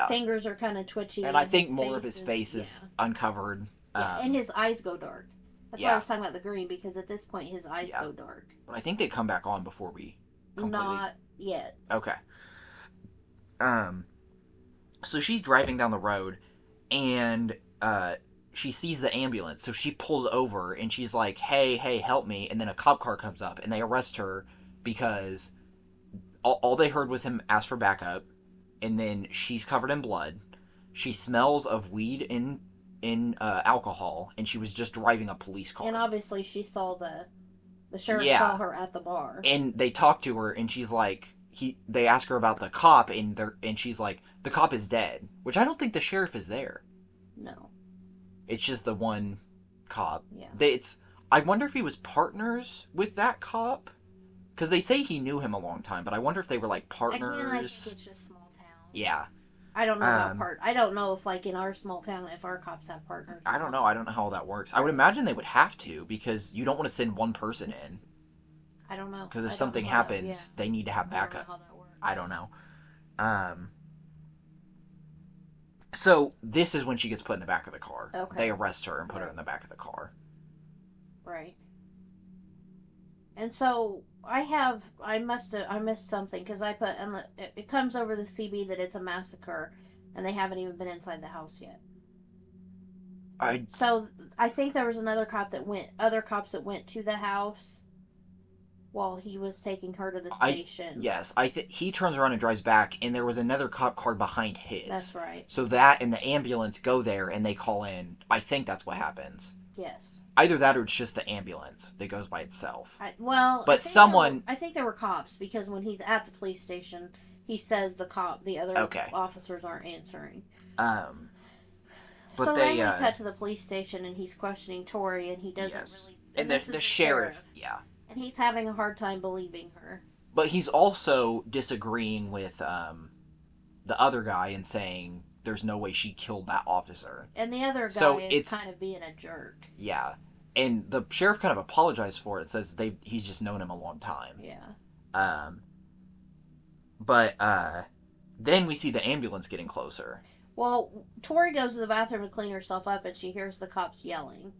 fingers are kind of twitchy. And I think more of his face is uncovered. And his eyes go dark. That's why I was talking about the green, because at this point his eyes go dark. But I think they come back on before we completely... Not yet. Okay. So she's driving down the road, and she sees the ambulance, so she pulls over, and she's like, hey, help me, and then a cop car comes up, and they arrest her because all they heard was him ask for backup, and then she's covered in blood. She smells of weed in alcohol, and she was just driving a police car. And obviously she saw the sheriff saw her at the bar. And they talk to her, and she's like, they ask her about the cop, and she's like, the cop is dead, which I don't think the sheriff is there. No. It's just the one cop. Yeah. I wonder if he was partners with that cop, because they say he knew him a long time, but I wonder if they were like partners. Again, I think it's just small town. Yeah. I don't know about Um, part. I don't know if like in our small town if our cops have partners or I don't not. know. I don't know how all that works. I would Right. imagine they would have to because you don't want to send one person in I don't know. because if I don't know something how that. Yeah. happens, they need to have I don't know backup. how that works. I don't know. Um, so this is when she gets put in the back of the car. They Okay. arrest her and put her in Right. the back of the car. Right. And so I missed something because I put and it comes over the CB that it's a massacre, and they haven't even been inside the house yet. I So I think there was other cops that went to the house while he was taking her to the I station. yes, I think he turns around and drives back, and there was another cop car behind his. That's right. So that and the ambulance go there, and they call in. I think that's what happens. Yes. Either that, or it's just the ambulance that goes by itself. I But think there were someone, I think there were cops because when he's at the police station, he says the other okay, officers aren't answering. um, but So then they, we cut to the police station and he's questioning Tori and he doesn't yes, really. and And the this is the the sheriff, sheriff, yeah, and he's having a hard time believing her. but he's also disagreeing with the other guy and saying there's no way she killed that officer. And the other guy So is it's kind of being a jerk. yeah, and the sheriff kind of apologized for it. Says he's just known him a long time. Yeah. Um, but then we see the ambulance getting closer. Well, Tori goes to the bathroom to clean herself up and she hears the cops yelling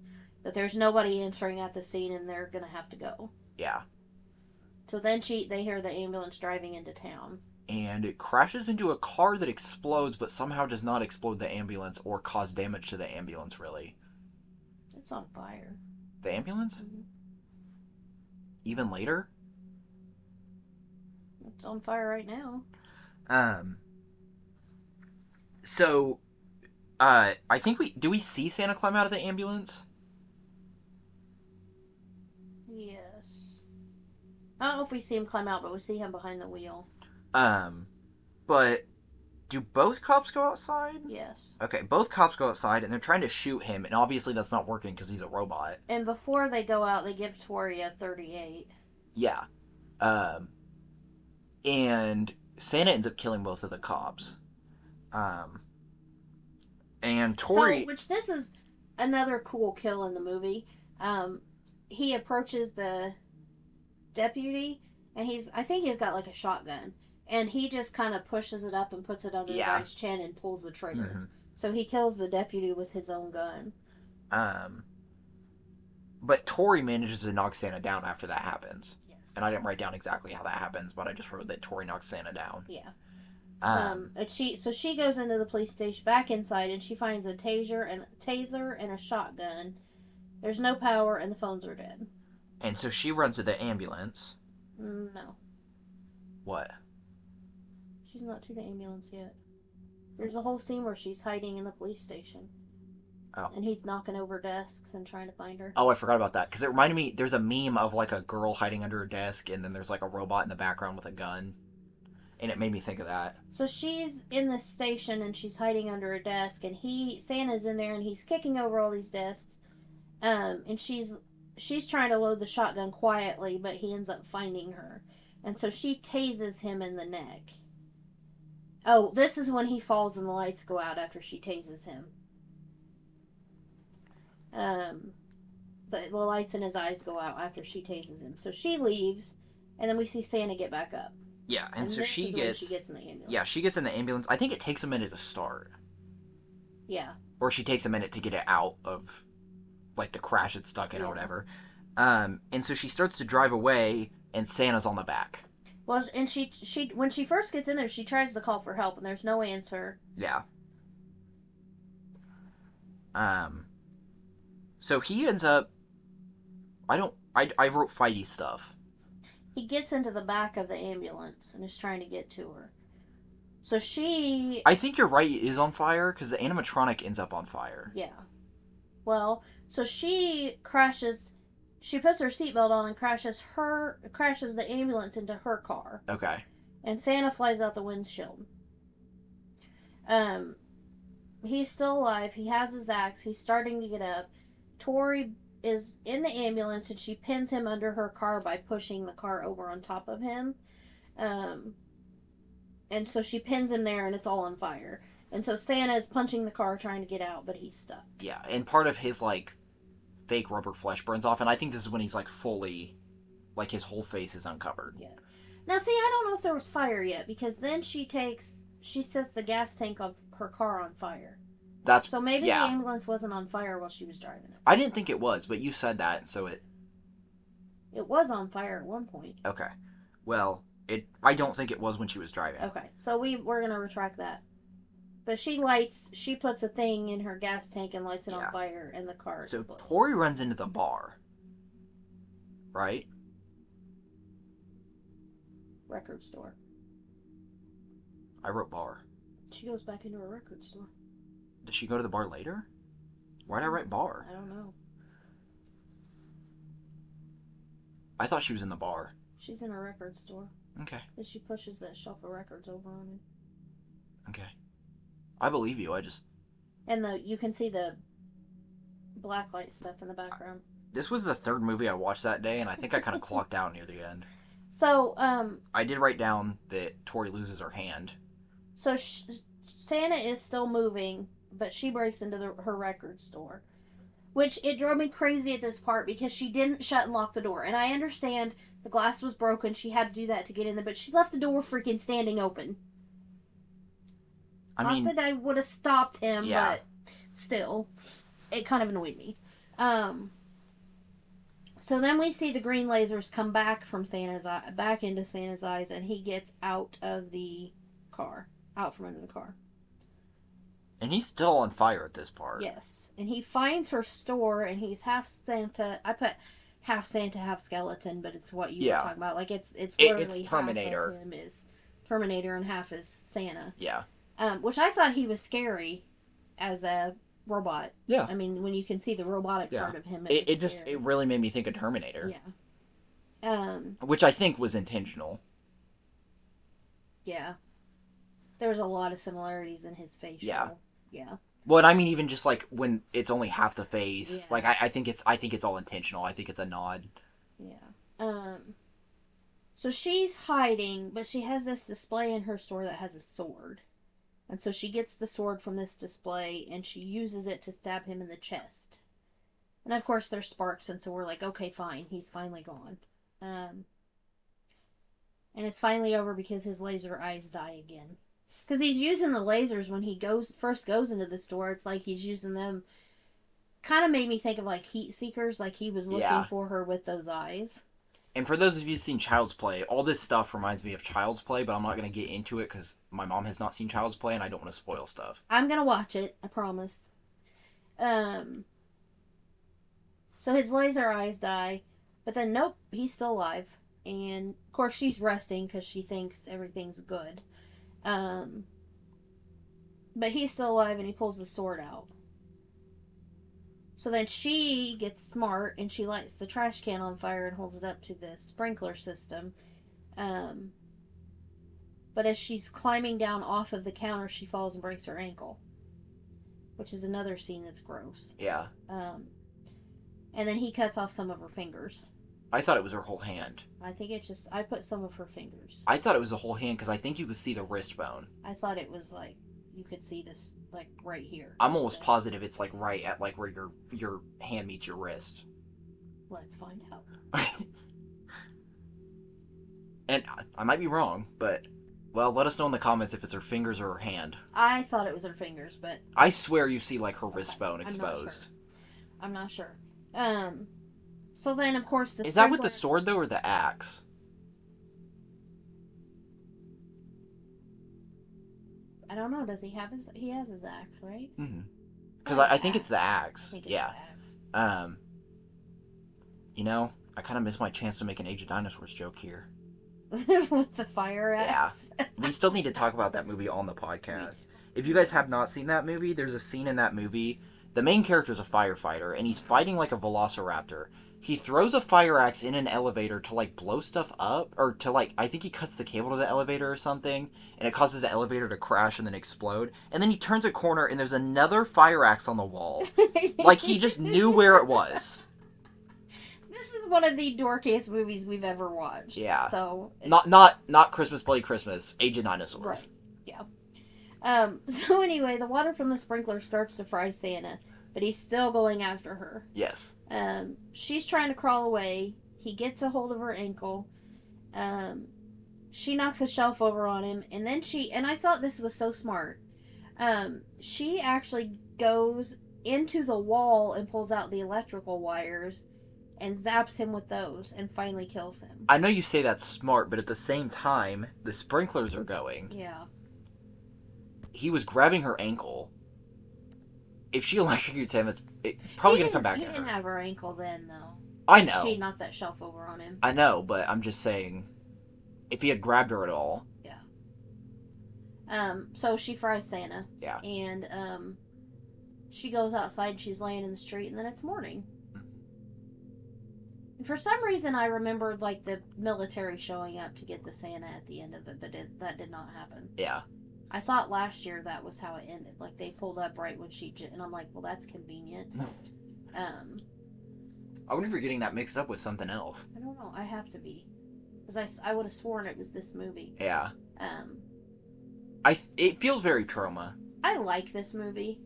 that there's nobody answering at the scene and they're gonna have to go. Yeah, So then they hear the ambulance driving into town. and it crashes into a car that explodes, but somehow does not explode the ambulance or cause damage to the ambulance. Really, It's on fire. the ambulance Mm-hmm. even later. It's on fire right now. Um, so I think we see Santa climb out of the ambulance. Yes. I don't know if we see him climb out, but we see him behind the wheel. Um, but do both cops go outside? Yes. Okay, both cops go outside and they're trying to shoot him, and obviously that's not working because he's a robot. And before they go out, they give Tori a 38. Yeah. Um, and Santa ends up killing both of the cops. Um, and So, Tori, which this is another cool kill in the movie. Um, he approaches the deputy, and I think he's got like a shotgun, and he just kind of pushes it up and puts it under the yeah. guy's chin and pulls the trigger. Mm-hmm. So he kills the deputy with his own gun. Um, but Tori manages to knock Santa down after that happens. Yes. And I didn't write down exactly how that happens, but I just wrote that Tori knocks Santa down. Yeah. Um, And she goes into the police station back inside and she finds a taser and a shotgun. There's no power and the phones are dead. and so she runs to the ambulance. No, What? she's not to the ambulance yet. There's a whole scene where she's hiding in the police station. Oh. And he's knocking over desks and trying to find her. Oh, I forgot about that because it reminded me. There's a meme of like a girl hiding under a desk, and then there's like a robot in the background with a gun, and it made me think of that. So she's in the station and she's hiding under a desk, and Santa's in there and he's kicking over all these desks. And she's trying to load the shotgun quietly, but he ends up finding her, and so she tases him in the neck. Oh, this is when he falls and the lights go out after she tases him. Um, the lights in his eyes go out after she tases him. So she leaves, and then we see Santa get back up. Yeah, and so this she is when gets. she gets in the ambulance. Yeah, she gets in the ambulance. I think it takes a minute to start, Yeah. or she takes a minute to get it out of like the crash it's stuck in or Yeah. whatever. And so she starts to drive away, and Santa's on the back. Well, and she when she first gets in there, she tries to call for help, and there's no answer. Yeah. So he ends up. I wrote fighty stuff. He gets into the back of the ambulance and is trying to get to her. So she. I think you're right. It is on fire because the animatronic ends up on fire. Yeah. Well, so she crashes. She puts her seatbelt on and crashes the ambulance into her car. Okay. And Santa flies out the windshield. He's still alive. He has his axe. He's starting to get up. Tori is in the ambulance and she pins him under her car by pushing the car over on top of him. And so she pins him there, and it's all on fire. And so Santa is punching the car trying to get out, but he's stuck. Yeah, and part of his like fake rubber flesh burns off, and I think this is when he's like fully, like his whole face is uncovered. Yeah. Now, see, I don't know if there was fire yet, because then she sets the gas tank of her car on fire. That's So maybe the yeah. ambulance wasn't on fire while she was driving it. I didn't think it was, but you said that, so it. It was on fire at one point. Okay. Well, it. I don't think it was when she was driving. Okay, so we're gonna retract that. But she puts a thing in her gas tank and lights it Yeah. on fire, and the car So explodes. Tori runs into the bar, right? Record store. I wrote bar. She goes back into a record store. Does she go to the bar later? Why did I write bar? I don't know. I thought she was in the bar. She's in a record store. Okay. And she pushes that shelf of records over on him. Okay. I believe you. I just. And you can see the blacklight stuff in the background. This was the third movie I watched that day, and I think I kind of clocked out near the end. So, I did write down that Tori loses her hand. So Santa is still moving, but she breaks into her record store. Which, it drove me crazy at this part because she didn't shut and lock the door. And I understand the glass was broken, she had to do that to get in there, but she left the door freaking standing open. I mean, not that I would have stopped him, yeah. but still, it kind of annoyed me. So then we see the green lasers come back from back into Santa's eyes, and he gets out of the car, out from under the car. And he's still on fire at this part. Yes, and he finds her store, and he's half Santa. I put half Santa, half skeleton, but it's what you were talking about. Like it's literally it's Terminator. Half of him is Terminator, and half is Santa. Yeah. Which I thought he was scary as a robot. Yeah. I mean, when you can see the robotic part of him, it really made me think of Terminator. Yeah. Which I think was intentional. Yeah. There's a lot of similarities in his facial. Yeah. Yeah. Well, and I mean, even just like when it's only half the face, Yeah. like I think it's all intentional. I think it's a nod. Yeah. So she's hiding, but she has this display in her store that has a sword. And so she gets the sword from this display, and she uses it to stab him in the chest. And of course there's sparks, and so we're like, okay, fine, he's finally gone. And it's finally over because his laser eyes die again. Because he's using the lasers when he first goes into the store. It's like he's using them. Kind of made me think of like heat seekers, like he was looking for her with those eyes. And for those of you who've seen Child's Play, all this stuff reminds me of Child's Play, but I'm not going to get into it because my mom has not seen Child's Play and I don't want to spoil stuff. I'm going to watch it, I promise. So his laser eyes die, but then nope, he's still alive. And of course she's resting because she thinks everything's good. But he's still alive, and he pulls the sword out. So then she gets smart, and she lights the trash can on fire and holds it up to the sprinkler system. But as she's climbing down off of the counter, she falls and breaks her ankle. Which is another scene that's gross. Yeah. And then he cuts off some of her fingers. I thought it was her whole hand. I think it's just, I put some of her fingers. I thought it was the whole hand because I think you could see the wrist bone. I thought it was like, you could see this, like, right here. I'm almost positive it's like right at like where your hand meets your wrist. Let's find out. And I might be wrong, but, well, let us know in the comments if it's her fingers or her hand. I thought it was her fingers, but... I swear you see, like, her wrist bone exposed. I'm not sure. So then, of course, the Is that with the sword, though, or the axe? I don't know. Does he have his... He has his axe, right? Mm-hmm. Because I think it's the axe. I think it's the axe. You know, I kind of missed my chance to make an Age of Dinosaurs joke here. With the fire axe? Yeah. We still need to talk about that movie on the podcast. If you guys have not seen that movie, there's a scene in that movie. The main character is a firefighter, and he's fighting like a velociraptor. He throws a fire axe in an elevator to, like, blow stuff up, or to, like, I think he cuts the cable to the elevator or something, and it causes the elevator to crash and then explode. And then he turns a corner, and there's another fire axe on the wall. Like, he just knew where it was. This is one of the dorkiest movies we've ever watched. Yeah. So Not Christmas Bloody Christmas, Age of Dinosaurs. right, yeah. So anyway, the water from the sprinkler starts to fry Santa, but he's still going after her. Yes. She's trying to crawl away. He gets a hold of her ankle. Um, she knocks a shelf over on him, and then and I thought this was so smart. She actually goes into the wall and pulls out the electrical wires and zaps him with those and finally kills him. I know you say that's smart, but at the same time, the sprinklers are going. Yeah. He was grabbing her ankle. If she electrocutes him, it's probably going to come back He at didn't her. have her ankle then, though. I know. She knocked that shelf over on him. I know, but I'm just saying, if he had grabbed her at all. Yeah. So she fries Santa. Yeah. And, she goes outside and she's laying in the street, and then it's morning. And for some reason, I remembered, like, the military showing up to get the Santa at the end of it, but that did not happen. Yeah. I thought last year that was how it ended. Like, they pulled up right when and I'm like, well, that's convenient. I wonder if you're getting that mixed up with something else. I don't know. I have to be. Because I would have sworn it was this movie. Yeah. It feels very trauma. I like this movie.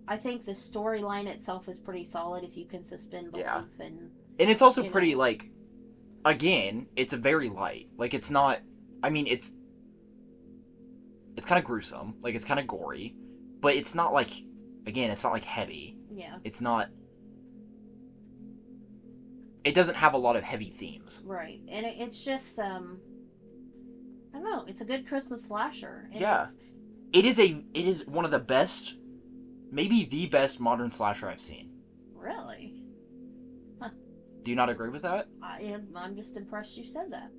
I think the storyline itself is pretty solid if you can suspend belief. Yeah. And it's also pretty, know. like, again, it's a very light. Like, it's not, I mean, it's kind of gruesome. Like, it's kind of gory. But it's not, like, again, it's not, like, heavy. Yeah. It's not, it doesn't have a lot of heavy themes. Right. And it's just, I don't know, it's a good Christmas slasher. And Yeah. It is one of the best, maybe the best modern slasher I've seen. Really? Huh. Do you not agree with that? I'm just impressed you said that.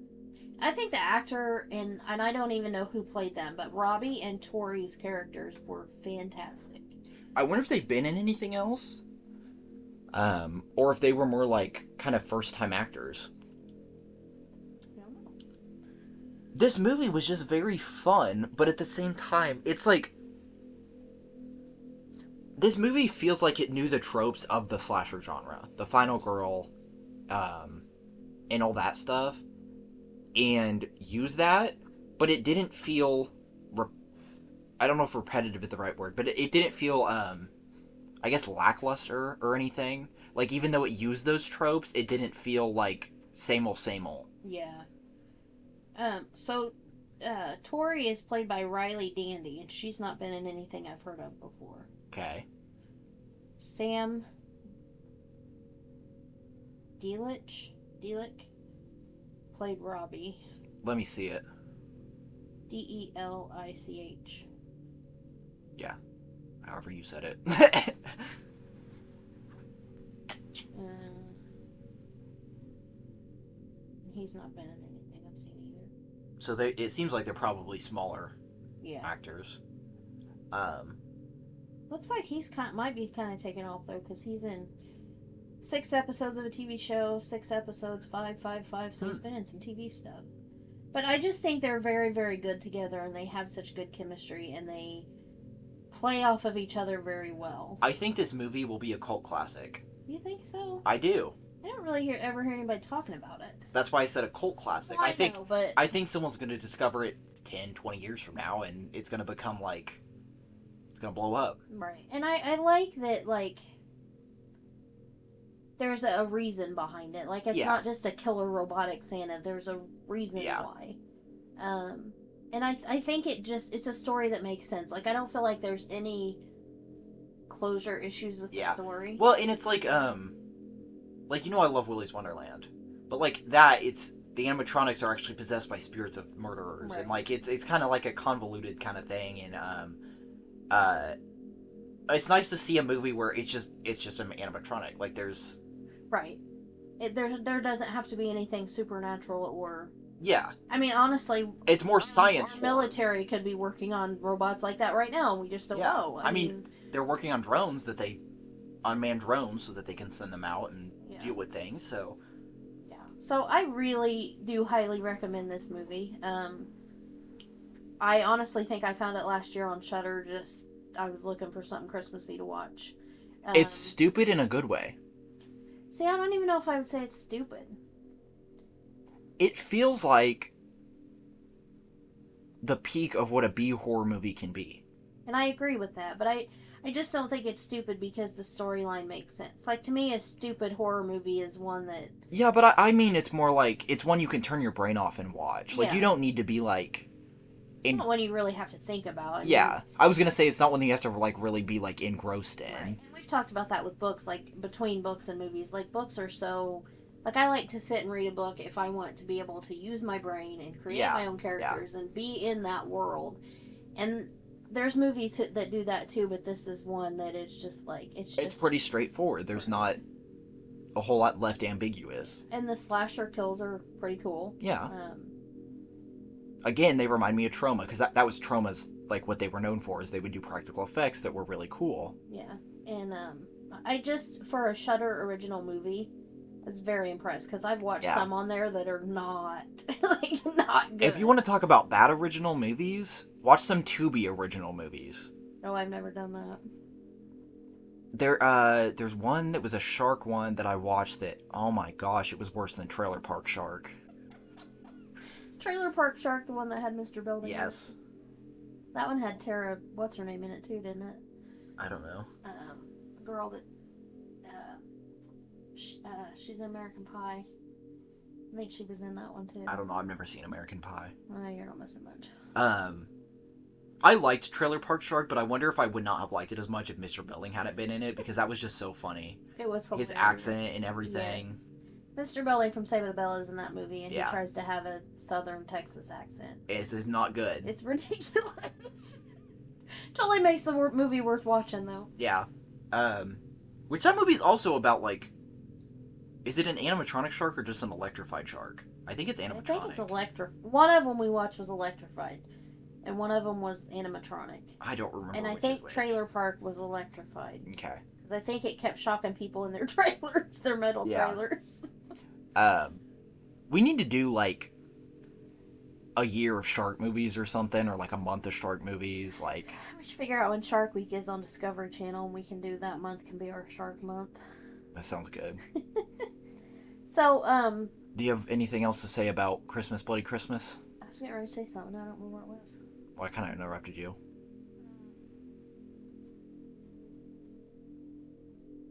I think the actor, and I don't even know who played them, but Robbie and Tori's characters were fantastic. I wonder if they've been in anything else. Or if they were more like kind of first-time actors. I don't know. This movie was just very fun, but at the same time, it's like, this movie feels like it knew the tropes of the slasher genre. The final girl, and all that stuff. And used that, but it didn't feel, I don't know if repetitive is the right word, but it didn't feel, I guess, lackluster or anything. Like, even though it used those tropes, it didn't feel like same old, same old. Yeah. So, Tori is played by Riley Dandy, and she's not been in anything I've heard of before. Okay. Sam Delic played Robbie. Let me see it. Delich. Yeah. However you said it. He's not been in anything I've seen either. So it seems like they're probably smaller actors. Looks like might be kind of taken off though, because he's in 6 episodes of a TV show, 6 episodes, 5. So he's been in some TV stuff. But I just think they're very, very good together, and they have such good chemistry, and they play off of each other very well. I think this movie will be a cult classic. You think so? I do. I don't really ever hear anybody talking about it. That's why I said a cult classic. Well, I think someone's going to discover it 10, 20 years from now, and it's going to become like, it's going to blow up. Right. And I like that, like, there's a reason behind it. Like, it's not just a killer robotic Santa. There's a reason why. And I think it's a story that makes sense. Like, I don't feel like there's any closure issues with the story. Well, and it's like, I love Willy's Wonderland. But like that, it's, the animatronics are actually possessed by spirits of murderers. Right. And like, it's kind of like a convoluted kind of thing. And, it's nice to see a movie where it's just an animatronic. Like, there's... Right. There doesn't have to be anything supernatural or... Yeah. I mean, honestly... It's more science. Our military could be working on robots like that right now. We just don't know. I mean, they're working on drones unmanned drones so that they can send them out and deal with things, so... Yeah. So I really do highly recommend this movie. I honestly think I found it last year on Shudder. I was looking for something Christmassy to watch. It's stupid in a good way. See, I don't even know if I would say it's stupid. It feels like the peak of what a B horror movie can be. And I agree with that, but I just don't think it's stupid because the storyline makes sense. Like, to me, a stupid horror movie is one that. Yeah, but I mean, it's more like it's one you can turn your brain off and watch. Like, you Yeah. don't need to be like. It's not one you really have to think about. I mean, Yeah, I was gonna say it's not one that you have to like really be like engrossed in. right. And we've talked about that with books, like between books and movies. Like, books are so. Like, I like to sit and read a book if I want to be able to use my brain and create Yeah, my own yeah. characters and be in that world. And there's movies that do that too, but this is one that it's just like it's It's just pretty straightforward. There's not a whole lot left ambiguous. and the slasher kills are pretty cool. Yeah. Again, they remind me of Trauma because that was Trauma's like what they were known for is they would do practical effects that were really cool. Yeah, and I just for a Shudder original movie, I was very impressed because I've watched some on there that are not like not good. If you want to talk about bad original movies, watch some Tubi original movies. Oh, I've never done that. There's one that was a shark one that I watched that, oh my gosh, it was worse than Trailer Park Shark. Trailer Park Shark, the one that had Mr. Belding. Yes. In it. That one had Tara, what's her name in it too, didn't it? I don't know. The girl that, she's in American Pie. I think she was in that one too. I don't know. I've never seen American Pie. Oh, you're not missing much. I liked Trailer Park Shark, but I wonder if I would not have liked it as much if Mr. Belding hadn't been in it because that was just so funny. It was hilarious. His accent and everything. Yes. Mr. Belding from Save the Bell is in that movie, and Yeah. he tries to have a Southern Texas accent. It's not good. It's ridiculous. Totally makes the movie worth watching, though. Yeah. Which that movie's also about like, is it an animatronic shark or just an electrified shark? I think it's animatronic. I think it's electric. One of them we watched was electrified, and one of them was animatronic. I don't remember. And I think Trailer Park was electrified. Okay. Because I think it kept shocking people in their trailers, their metal trailers. We need to do like a year of shark movies or something, or like a month of shark movies. Like we should figure out when Shark Week is on Discovery Channel, and we can do that month. Can be our Shark Month. That sounds good. So, do you have anything else to say about Christmas, Bloody Christmas? I was getting ready to say something. I don't know what it was. Well, I kind of interrupted you.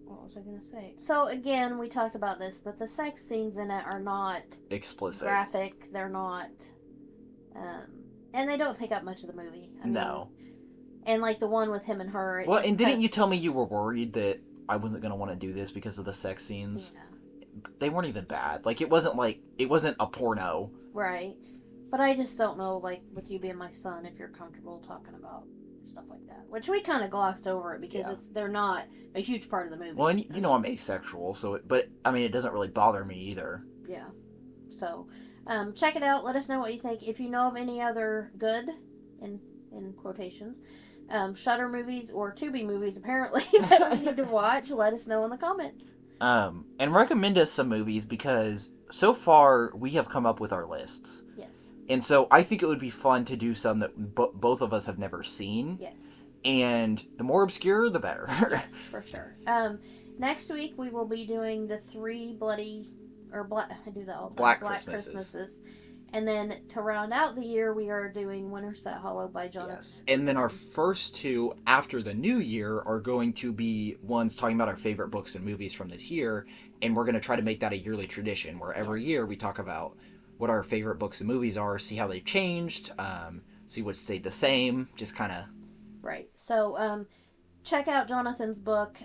What was I going to say? So, again, we talked about this, but the sex scenes in it are not explicit, graphic. They're not, and they don't take up much of the movie. I mean, no. And like the one with him and her. Well, and didn't you tell me you were worried that I wasn't going to want to do this because of the sex scenes? Yeah. They weren't even bad. Like, it wasn't a porno. Right. But I just don't know, like, with you being my son, if you're comfortable talking about stuff like that. Which we kind of glossed over it because they're not a huge part of the movie. Well, and you know I'm asexual, so but I mean, it doesn't really bother me either. Yeah. So, check it out. Let us know what you think. If you know of any other good, in quotations, Shudder movies or Tubi movies, apparently, that we need to watch, let us know in the comments. And recommend us some movies because so far we have come up with our lists. Yes. And so I think it would be fun to do some that both of us have never seen. Yes. And the more obscure, the better. Yes, for sure. Next week we will be doing the 3 bloody, or black, I do that all the time. Black Christmases. And then to round out the year, we are doing Winter Set Hollow by Jonathan. Yes. And then our first 2 after the new year are going to be ones talking about our favorite books and movies from this year. And we're going to try to make that a yearly tradition where every year we talk about what our favorite books and movies are, see how they've changed, see what stayed the same, just kind of. Right. So check out Jonathan's book.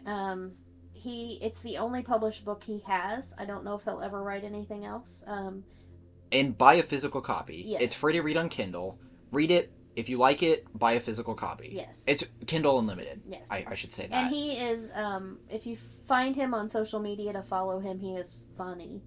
It's the only published book he has. I don't know if he'll ever write anything else. And buy a physical copy. Yes. It's free to read on Kindle. Read it. If you like it, buy a physical copy. Yes. It's Kindle Unlimited. Yes. I should say that. And he is, if you find him on social media to follow him, he is funny.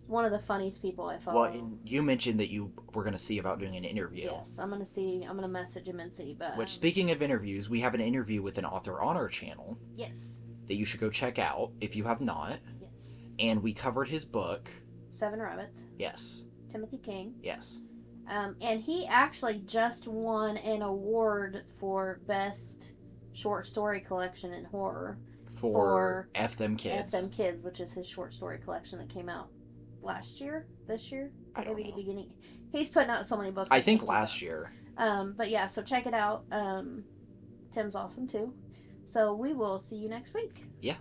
One of the funniest people I follow. Well, and you mentioned that you were going to see about doing an interview. Yes, I'm going to message him and see. But Which, speaking of interviews, we have an interview with an author on our channel. Yes. That you should go check out if you have not. Yes. And we covered his book. 7 Rabbits. Yes. Timothy King. Yes. And he actually just won an award for Best Short Story Collection in Horror. for for F Them F Kids. Them Kids, which is his short story collection that came out last year, this year, I don't maybe the know. beginning. He's putting out so many books. I I can't think keep up. last year. But yeah, so check it out. Tim's awesome too. So we will see you next week. Yeah.